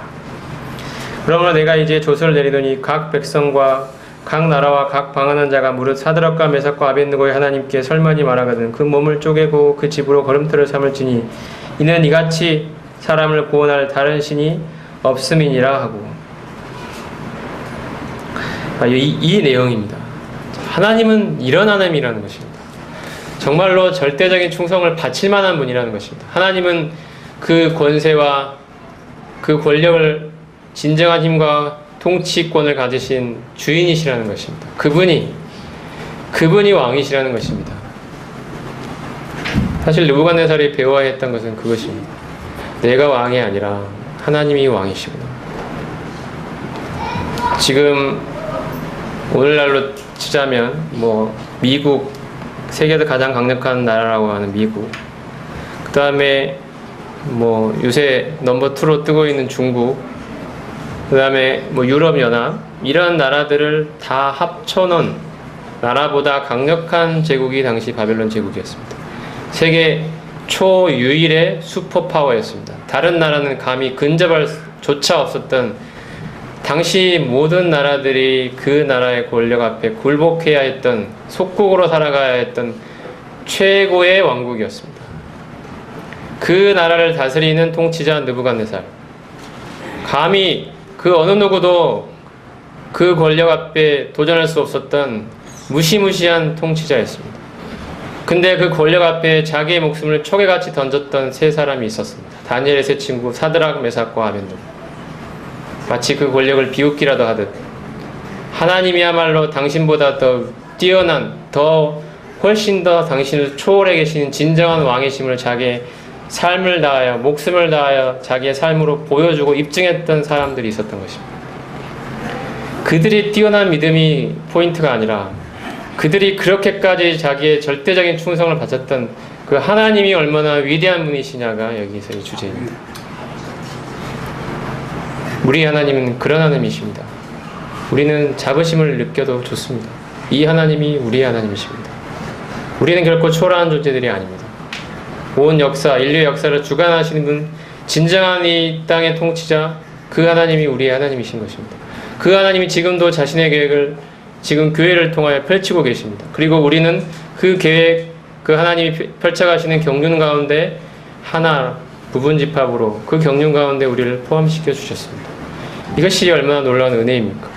그러므로 내가 이제 조서를 내리더니 각 백성과 각 나라와 각 방언하는 자가 무릇 사드락과 메삭과 아벳느고의 하나님께 설만이 말하거든 그 몸을 쪼개고 그 집으로 걸음돌을 삼을지니 이는 이같이 사람을 구원할 다른 신이 없음이니라 하고, 이 내용입니다. 하나님은 이런 하나님이라는 것입니다. 정말로 절대적인 충성을 바칠 만한 분이라는 것입니다. 하나님은 그 권세와 그 권력을, 진정한 힘과 통치권을 가지신 주인이시라는 것입니다. 그분이 왕이시라는 것입니다. 사실 느부갓네살이 배워야 했던 것은 그것입니다. 내가 왕이 아니라 하나님이 왕이시구나. 지금 오늘날로 치자면 미국, 세계에서 가장 강력한 나라라고 하는 미국, 그 다음에 요새 넘버 2로 뜨고 있는 중국, 그 다음에 유럽연합, 이런 나라들을 다 합쳐놓은 나라보다 강력한 제국이 당시 바벨론 제국이었습니다. 세계 초유일의 슈퍼파워였습니다. 다른 나라는 감히 근접할 조차 없었던, 당시 모든 나라들이 그 나라의 권력 앞에 굴복해야 했던, 속국으로 살아가야 했던 최고의 왕국이었습니다. 그 나라를 다스리는 통치자 느부갓네살, 감히 그 어느 누구도 그 권력 앞에 도전할 수 없었던 무시무시한 통치자였습니다. 근데 그 권력 앞에 자기의 목숨을 초계같이 던졌던 세 사람이 있었습니다. 다니엘의 세 친구 사드락, 메삭과 아벤노고. 마치 그 권력을 비웃기라도 하듯 하나님이야말로 당신보다 더 뛰어난, 더 훨씬 더 당신을 초월해 계시는 진정한 왕이심을 자기의 삶을 다하여, 목숨을 다하여 자기의 삶으로 보여주고 입증했던 사람들이 있었던 것입니다. 그들이 뛰어난 믿음이 포인트가 아니라 그들이 그렇게까지 자기의 절대적인 충성을 바쳤던 그 하나님이 얼마나 위대한 분이시냐가 여기서의 주제입니다. 우리 하나님은 그런 하나님이십니다. 우리는 자부심을 느껴도 좋습니다. 이 하나님이 우리의 하나님이십니다. 우리는 결코 초라한 존재들이 아닙니다. 온 역사, 인류의 역사를 주관하시는 분, 진정한 이 땅의 통치자, 그 하나님이 우리의 하나님이신 것입니다. 그 하나님이 지금도 자신의 계획을 지금 교회를 통하여 펼치고 계십니다. 그리고 우리는 그 계획, 그 하나님이 펼쳐가시는 경륜 가운데 하나, 부분 집합으로 그 경륜 가운데 우리를 포함시켜 주셨습니다. 이것이 얼마나 놀라운 은혜입니까?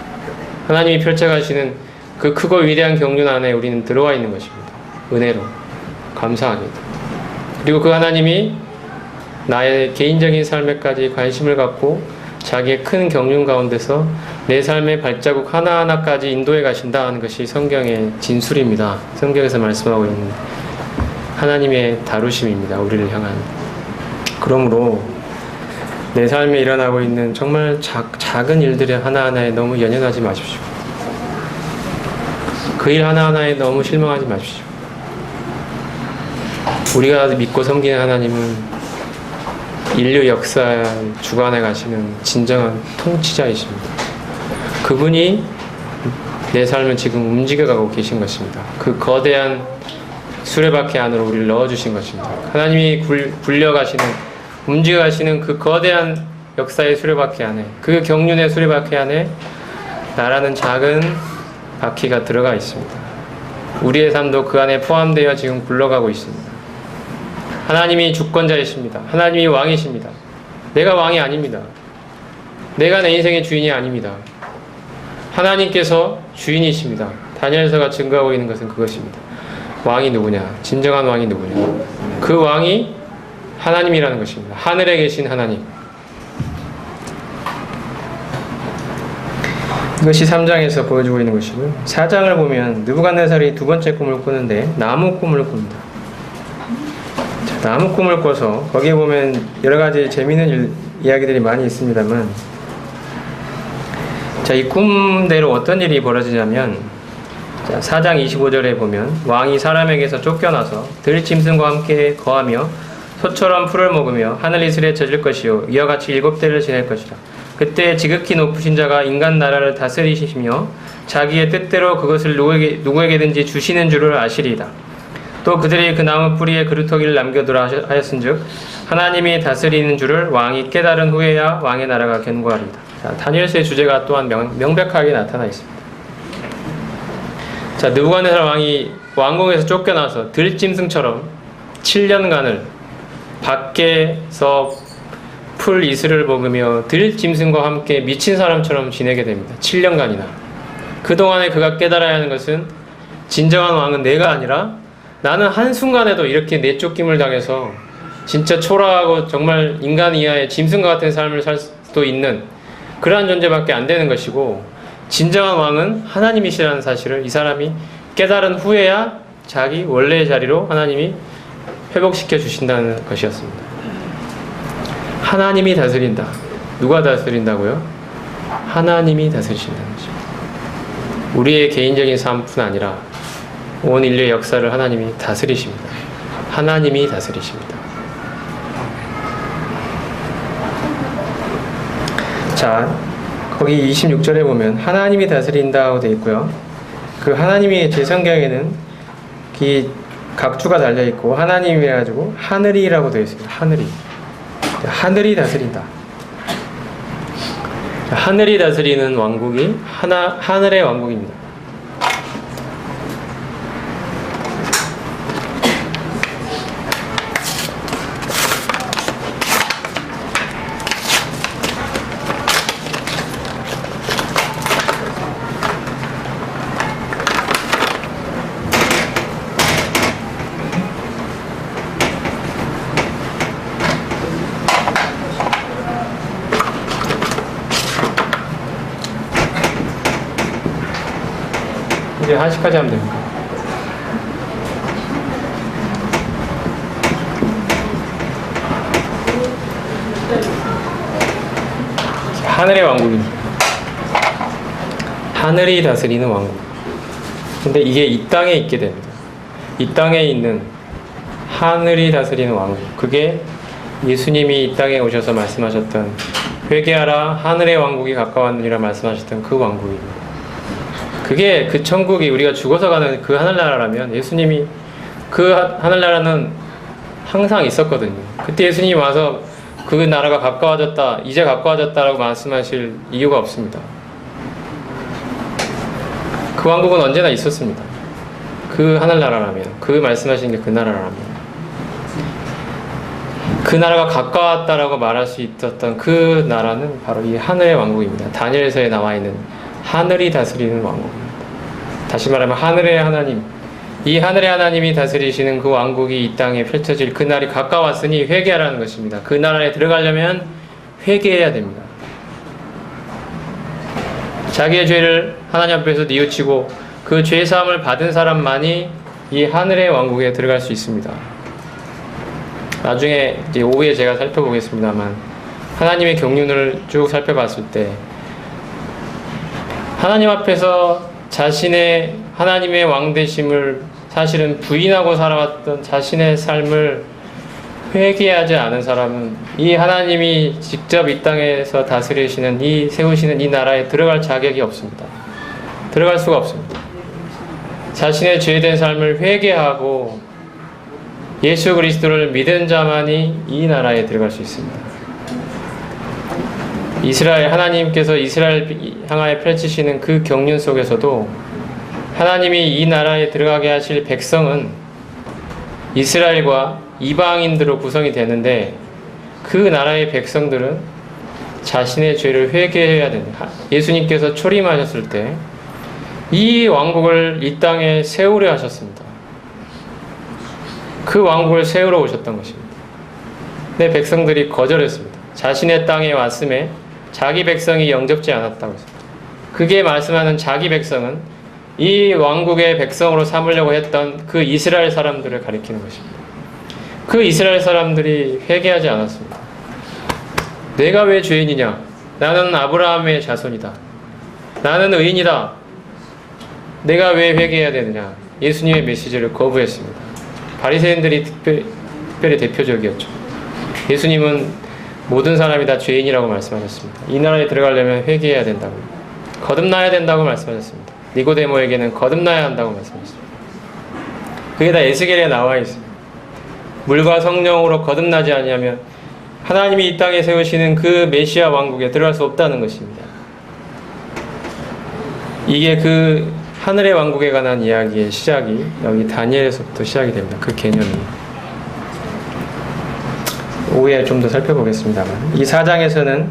하나님이 펼쳐가시는 그 크고 위대한 경륜 안에 우리는 들어와 있는 것입니다. 은혜로, 감사하게도. 그리고 그 하나님이 나의 개인적인 삶에까지 관심을 갖고 자기의 큰 경륜 가운데서 내 삶의 발자국 하나하나까지 인도해 가신다는 것이 성경의 진술입니다. 성경에서 말씀하고 있는 하나님의 다루심입니다. 우리를 향한. 그러므로 내 삶에 일어나고 있는 정말 작은 일들의 하나하나에 너무 연연하지 마십시오. 그 일 하나하나에 너무 실망하지 마십시오. 우리가 믿고 섬기는 하나님은 인류 역사에 주관해 가시는 진정한 통치자이십니다. 그분이 내 삶을 지금 움직여가고 계신 것입니다. 그 거대한 수레바퀴 안으로 우리를 넣어주신 것입니다. 하나님이 굴려가시는, 움직여가시는 그 거대한 역사의 수레바퀴 안에, 그 경륜의 수레바퀴 안에 나라는 작은 바퀴가 들어가 있습니다. 우리의 삶도 그 안에 포함되어 지금 굴러가고 있습니다. 하나님이 주권자이십니다. 하나님이 왕이십니다. 내가 왕이 아닙니다. 내가 내 인생의 주인이 아닙니다. 하나님께서 주인이십니다. 다니엘서가 증거하고 있는 것은 그것입니다. 왕이 누구냐? 진정한 왕이 누구냐? 그 왕이 하나님이라는 것입니다. 하늘에 계신 하나님. 이것이 3장에서 보여주고 있는 것이고요. 4장을 보면 느부갓네살이 두 번째 꿈을 꾸는데 나무 꿈을 꿉니다. 나무 꿈을 꿔서 거기에 보면 여러 가지 재미있는 이야기들이 많이 있습니다만, 자, 이 꿈대로 어떤 일이 벌어지냐면, 자, 4장 25절에 보면 왕이 사람에게서 쫓겨나서 들짐승과 함께 거하며 소처럼 풀을 먹으며 하늘 이슬에 젖을 것이요 이와 같이 7대를 지낼 것이라. 그때 지극히 높으신 자가 인간 나라를 다스리시며 자기의 뜻대로 그것을 누구에게든지 주시는 줄을 아시리이다. 또 그들이 그 나무 뿌리에 그루터기를 남겨두라 하였은즉 하나님이 다스리는 줄을 왕이 깨달은 후에야 왕의 나라가 견고하리이다. 자, 다니엘서의 주제가 또한 명백하게 나타나 있습니다. 자, 느부갓네살 왕이 왕궁에서 쫓겨나서 들짐승처럼 7년간을 밖에서 풀 이슬을 먹으며 들짐승과 함께 미친 사람처럼 지내게 됩니다. 7년간이나. 그동안에 그가 깨달아야 하는 것은 진정한 왕은 내가 아니라 나는 한순간에도 이렇게 내쫓김을 당해서 진짜 초라하고 정말 인간 이하의 짐승과 같은 삶을 살 수도 있는 그러한 존재밖에 안 되는 것이고, 진정한 왕은 하나님이시라는 사실을 이 사람이 깨달은 후에야 자기 원래의 자리로 하나님이 회복시켜 주신다는 것이었습니다. 하나님이 다스린다. 누가 다스린다고요? 하나님이 다스리신다는 것입니다. 우리의 개인적인 삶뿐 아니라 온 인류의 역사를 하나님이 다스리십니다. 하나님이 다스리십니다. 자, 거기 26절에 보면 하나님이 다스린다고 되어 있고요. 그 하나님이 제 성경에는 이 각주가 달려있고 하나님이 해가지고 하늘이라고 되어 있습니다. 하늘이 다스린다. 하늘이 다스리는 왕국이 하늘의 왕국입니다. 이제 1시까지 하면 됩니다. 하늘의 왕국입니다. 하늘이 다스리는 왕국. 근데 이게 이 땅에 있게 됩니다. 이 땅에 있는 하늘이 다스리는 왕국. 그게 예수님이 이 땅에 오셔서 말씀하셨던 회개하라 하늘의 왕국이 가까웠느니라 말씀하셨던 그 왕국입니다. 그게 그 천국이 우리가 죽어서 가는 그 하늘나라라면 예수님이 그 하늘나라는 항상 있었거든요. 그때 예수님이 와서 그 나라가 가까워졌다, 이제 가까워졌다라고 말씀하실 이유가 없습니다. 그 왕국은 언제나 있었습니다. 그 하늘나라라면, 그 말씀하신 게 그 나라라면, 그 나라가 가까웠다라고 말할 수 있었던 그 나라는 바로 이 하늘의 왕국입니다. 다니엘서에 나와 있는 하늘이 다스리는 왕국입니다. 다시 말하면 하늘의 하나님, 이 하늘의 하나님이 다스리시는 그 왕국이 이 땅에 펼쳐질 그 날이 가까웠으니 회개하라는 것입니다. 그 나라에 들어가려면 회개해야 됩니다. 자기의 죄를 하나님 앞에서 뉘우치고 그 죄사함을 받은 사람만이 이 하늘의 왕국에 들어갈 수 있습니다. 나중에 이제 오후에 제가 살펴보겠습니다만 하나님의 경륜을 쭉 살펴봤을 때 하나님 앞에서 자신의 하나님의 왕되심을 사실은 부인하고 살아왔던 자신의 삶을 회개하지 않은 사람은 이 하나님이 직접 이 땅에서 다스리시는 세우시는 이 나라에 들어갈 자격이 없습니다. 들어갈 수가 없습니다. 자신의 죄된 삶을 회개하고 예수 그리스도를 믿은 자만이 이 나라에 들어갈 수 있습니다. 하나님께서 이스라엘 향하여 펼치시는 그 경륜 속에서도 하나님이 이 나라에 들어가게 하실 백성은 이스라엘과 이방인들로 구성이 되는데 그 나라의 백성들은 자신의 죄를 회개해야 됩니다. 예수님께서 초림하셨을 때 이 왕국을 이 땅에 세우려 하셨습니다. 그 왕국을 세우러 오셨던 것입니다. 근데 백성들이 거절했습니다. 자신의 땅에 왔음에 자기 백성이 영접지 않았다고 했습니다. 그게 말씀하는 자기 백성은 이 왕국의 백성으로 삼으려고 했던 그 이스라엘 사람들을 가리키는 것입니다. 그 이스라엘 사람들이 회개하지 않았습니다. 내가 왜 죄인이냐? 나는 아브라함의 자손이다. 나는 의인이다. 내가 왜 회개해야 되느냐? 예수님의 메시지를 거부했습니다. 바리새인들이 특별히 대표적이었죠. 예수님은 모든 사람이 다 죄인이라고 말씀하셨습니다. 이 나라에 들어가려면 회개해야 된다고, 거듭나야 된다고 말씀하셨습니다. 니고데모에게는 거듭나야 한다고 말씀하셨습니다. 그게 다 에스겔에 나와 있습니다. 물과 성령으로 거듭나지 아니하면 하나님이 이 땅에 세우시는 그 메시아 왕국에 들어갈 수 없다는 것입니다. 이게 그 하늘의 왕국에 관한 이야기의 시작이 여기 다니엘에서부터 시작이 됩니다. 그 개념이. 오후에 좀 더 살펴보겠습니다만 이 4장에서는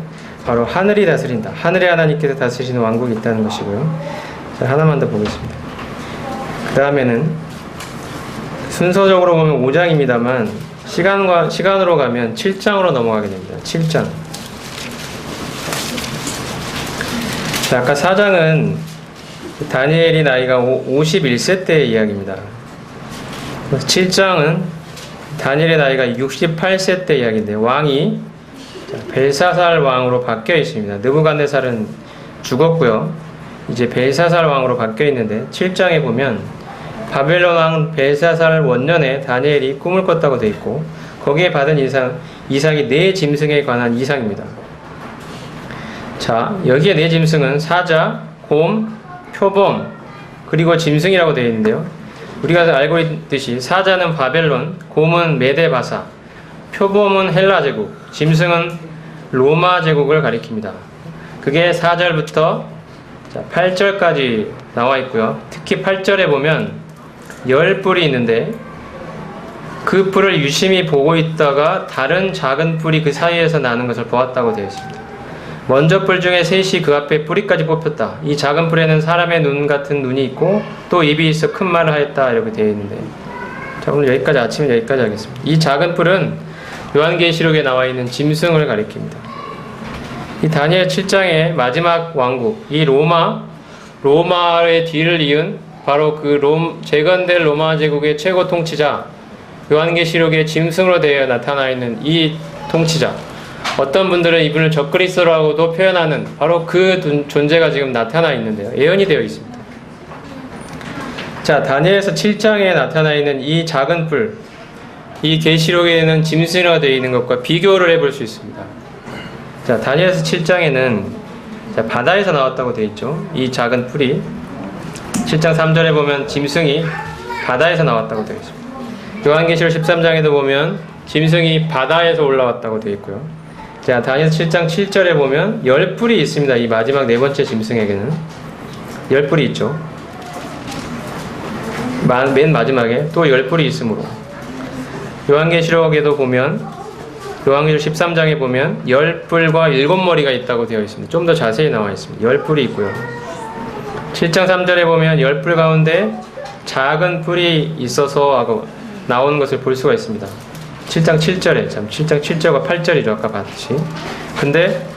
바로 하늘이 다스린다. 하늘의 하나님께서 다스리시는 왕국이 있다는 것이고요. 자, 하나만 더 보겠습니다. 그 다음에는 순서적으로 보면 5장입니다만 시간으로 가면 7장으로 넘어가게 됩니다. 7장. 자, 아까 4장은 다니엘이 나이가 51세 때의 이야기입니다. 7장은 다니엘의 나이가 68세 때 이야기인데 왕이 벨사살 왕으로 바뀌어 있습니다. 느부갓네살은 죽었고요. 이제 벨사살 왕으로 바뀌어 있는데 7장에 보면 바벨론 왕 벨사살 원년에 다니엘이 꿈을 꿨다고 되어 있고 거기에 받은 이상이 네 짐승에 관한 이상입니다. 자, 여기에 네 짐승은 사자, 곰, 표범, 그리고 짐승이라고 되어 있는데요. 우리가 알고 있듯이 사자는 바벨론, 곰은 메데바사, 표범은 헬라 제국, 짐승은 로마 제국을 가리킵니다. 그게 4절부터 8절까지 나와 있고요. 특히 8절에 보면 10뿔이 있는데 그 뿔을 유심히 보고 있다가 다른 작은 뿔이 그 사이에서 나는 것을 보았다고 되어 있습니다. 먼저 뿔 중에 셋이 그 앞에 뿌리까지 뽑혔다. 이 작은 뿔에는 사람의 눈 같은 눈이 있고 또 입이 있어 큰 말을 하였다. 이렇게 되어 있는데 자, 오늘 여기까지, 아침에 여기까지 하겠습니다. 이 작은 뿔은 요한계시록에 나와 있는 짐승을 가리킵니다. 이 다니엘 7장의 마지막 왕국, 이 로마의 뒤를 이은 바로 그 재건될 로마 제국의 최고 통치자, 요한계시록의 짐승으로 되어 나타나 있는 이 통치자, 어떤 분들은 이분을 적그리스도라고도 표현하는 바로 그 존재가 지금 나타나 있는데요. 예언이 되어 있습니다. 자, 다니엘서 7장에 나타나 있는 이 작은 뿔, 이 계시록에는 짐승으로 되어 있는 것과 비교를 해볼 수 있습니다. 자, 다니엘서 7장에는 바다에서 나왔다고 되어 있죠. 이 작은 뿔이 7장 3절에 보면 짐승이 바다에서 나왔다고 되어 있습니다. 요한계시록 13장에도 보면 짐승이 바다에서 올라왔다고 되어 있고요. 자, 다니엘서 7장 7절에 보면 10뿔이 있습니다. 이 마지막 네 번째 짐승에게는 10뿔이 있죠. 맨 마지막에 또 10뿔이 있으므로, 요한계시록에도 보면, 요한계시록 13장에 보면 10뿔과 7머리가 있다고 되어 있습니다. 좀 더 자세히 나와 있습니다. 10뿔이 있고요. 7장 3절에 보면 10뿔 가운데 작은 뿔이 있어서 하고 나오는 것을 볼 수가 있습니다. 7장 7절에, 7장 7절과 8절이죠. 아까 봤듯이. 근데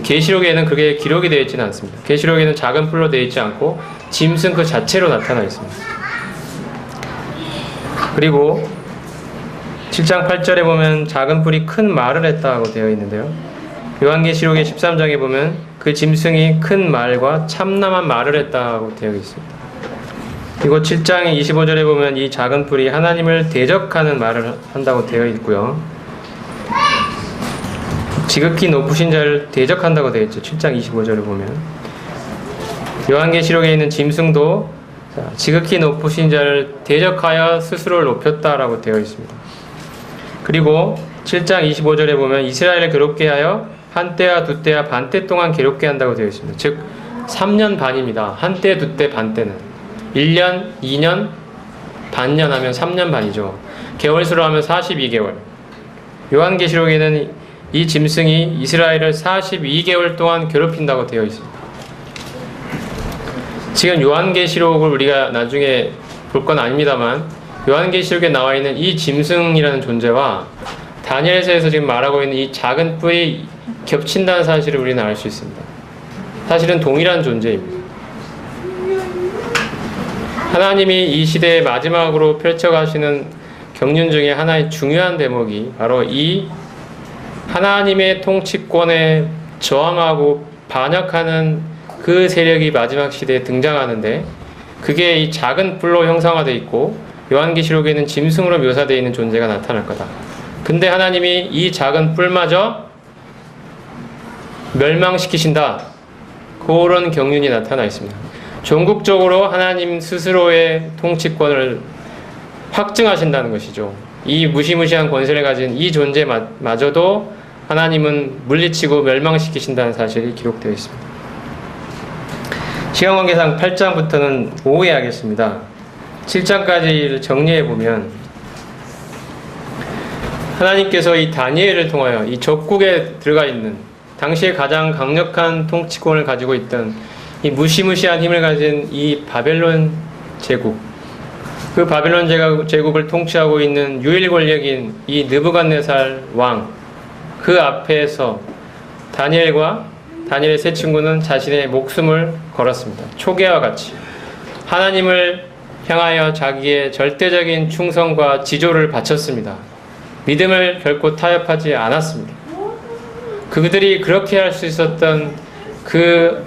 계시록에는 그게 기록이 되어 있지는 않습니다. 계시록에는 작은 뿔로 되어 있지 않고 짐승 그 자체로 나타나 있습니다. 그리고 7장 8절에 보면 작은 뿔이 큰 말을 했다고 되어 있는데요. 요한계시록의 13장에 보면 그 짐승이 큰 말과 참남한 말을 했다고 되어 있습니다. 그리고 7장 25절에 보면 이 작은 뿔이 하나님을 대적하는 말을 한다고 되어 있고요. 지극히 높으신 자를 대적한다고 되어 있죠. 7장 25절에 보면. 요한계시록에 있는 짐승도 지극히 높으신 자를 대적하여 스스로를 높였다라고 되어 있습니다. 그리고 7장 25절에 보면 이스라엘을 괴롭게 하여 한때와 두때와 반때 동안 괴롭게 한다고 되어 있습니다. 즉 3년 반입니다. 한때, 두때, 반때는 1년, 2년, 반년 하면 3년 반이죠. 개월수로 하면 42개월. 요한계시록에는 이 짐승이 이스라엘을 42개월 동안 괴롭힌다고 되어 있습니다. 지금 요한계시록을 우리가 나중에 볼 건 아닙니다만, 요한계시록에 나와 있는 이 짐승이라는 존재와 다니엘서에서 지금 말하고 있는 이 작은 뿔이 겹친다는 사실을 우리는 알 수 있습니다. 사실은 동일한 존재입니다. 하나님이 이 시대의 마지막으로 펼쳐가시는 경륜 중에 하나의 중요한 대목이 바로 이 하나님의 통치권에 저항하고 반역하는 그 세력이 마지막 시대에 등장하는데, 그게 이 작은 뿔로 형상화되어 있고 요한계시록에는 짐승으로 묘사되어 있는 존재가 나타날 거다. 근데 하나님이 이 작은 뿔마저 멸망시키신다. 그런 경륜이 나타나 있습니다. 전국적으로 하나님 스스로의 통치권을 확증하신다는 것이죠. 이 무시무시한 권세를 가진 이 존재마저도 하나님은 물리치고 멸망시키신다는 사실이 기록되어 있습니다. 시간 관계상 8장부터는 오해하겠습니다. 7장까지를 정리해보면 하나님께서 이 다니엘을 통하여 이 적국에 들어가 있는 당시에 가장 강력한 통치권을 가지고 있던 이 무시무시한 힘을 가진 이 바벨론 제국, 그 바벨론 제국을 통치하고 있는 유일 권력인 이 느부갓네살 왕, 그 앞에서 다니엘의 세 친구는 자신의 목숨을 걸었습니다. 초계와 같이 하나님을 향하여 자기의 절대적인 충성과 지조를 바쳤습니다. 믿음을 결코 타협하지 않았습니다. 그들이 그렇게 할 수 있었던 그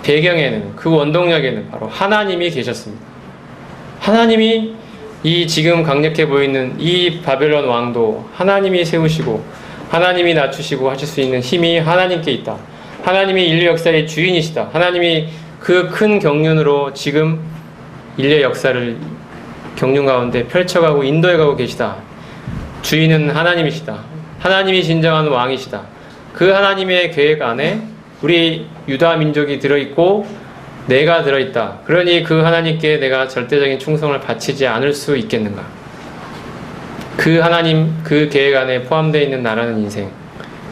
배경에는, 그 원동력에는 바로 하나님이 계셨습니다. 하나님이 이 지금 강력해 보이는 이 바벨론 왕도 하나님이 세우시고 하나님이 낮추시고 하실 수 있는 힘이 하나님께 있다. 하나님이 인류 역사의 주인이시다. 하나님이 그 큰 경륜으로 지금 인류 역사를 경륜 가운데 펼쳐가고 인도해가고 계시다. 주인은 하나님이시다. 하나님이 진정한 왕이시다. 그 하나님의 계획 안에 우리 유다 민족이 들어있고 내가 들어있다. 그러니 그 하나님께 내가 절대적인 충성을 바치지 않을 수 있겠는가? 그 하나님, 그 계획 안에 포함되어 있는 나라는 인생,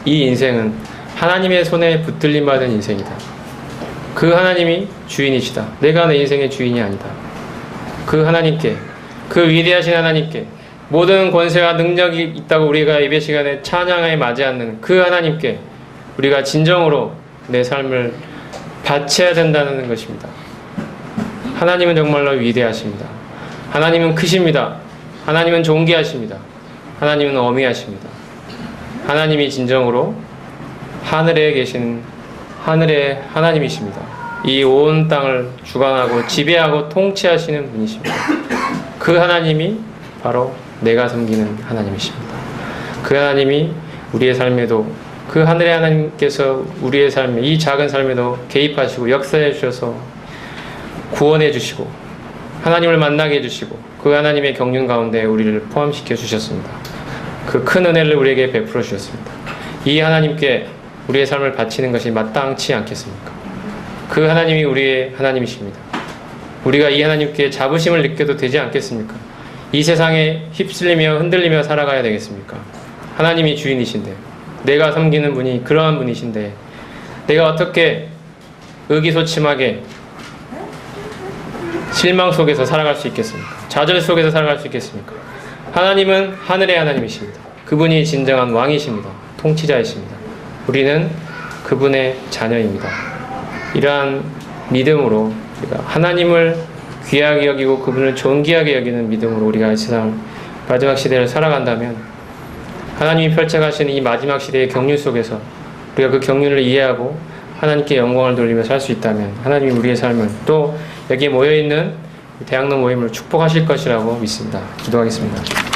이 인생은 하나님의 손에 붙들림 받은 인생이다. 그 하나님이 주인이시다. 내가 내 인생의 주인이 아니다. 그 하나님께, 그 위대하신 하나님께 모든 권세와 능력이 있다고 우리가 예배 시간에 찬양하에 맞이 않는 그 하나님께 우리가 진정으로 내 삶을 바쳐야 된다는 것입니다. 하나님은 정말로 위대하십니다. 하나님은 크십니다. 하나님은 존귀하십니다. 하나님은 어미하십니다. 하나님이 진정으로 하늘에 계신 하늘의 하나님이십니다. 이 온 땅을 주관하고 지배하고 통치하시는 분이십니다. 그 하나님이 바로 내가 섬기는 하나님이십니다. 그 하나님이 우리의 삶에도, 그 하늘의 하나님께서 우리의 삶에, 이 작은 삶에도 개입하시고 역사해 주셔서 구원해 주시고 하나님을 만나게 해주시고 그 하나님의 경륜 가운데 우리를 포함시켜 주셨습니다. 그 큰 은혜를 우리에게 베풀어 주셨습니다. 이 하나님께 우리의 삶을 바치는 것이 마땅치 않겠습니까? 그 하나님이 우리의 하나님이십니다. 우리가 이 하나님께 자부심을 느껴도 되지 않겠습니까? 이 세상에 휩쓸리며 흔들리며 살아가야 되겠습니까? 하나님이 주인이신데, 내가 섬기는 분이 그러한 분이신데, 내가 어떻게 의기소침하게 실망 속에서 살아갈 수 있겠습니까? 좌절 속에서 살아갈 수 있겠습니까? 하나님은 하늘의 하나님이십니다. 그분이 진정한 왕이십니다. 통치자이십니다. 우리는 그분의 자녀입니다. 이러한 믿음으로 우리가 하나님을 귀하게 여기고 그분을 존귀하게 여기는 믿음으로 우리가 이 세상 마지막 시대를 살아간다면, 하나님이 펼쳐가시는 이 마지막 시대의 경륜 속에서 우리가 그 경륜을 이해하고 하나님께 영광을 돌리며 살 수 있다면, 하나님이 우리의 삶을, 또 여기에 모여있는 대학로 모임을 축복하실 것이라고 믿습니다. 기도하겠습니다.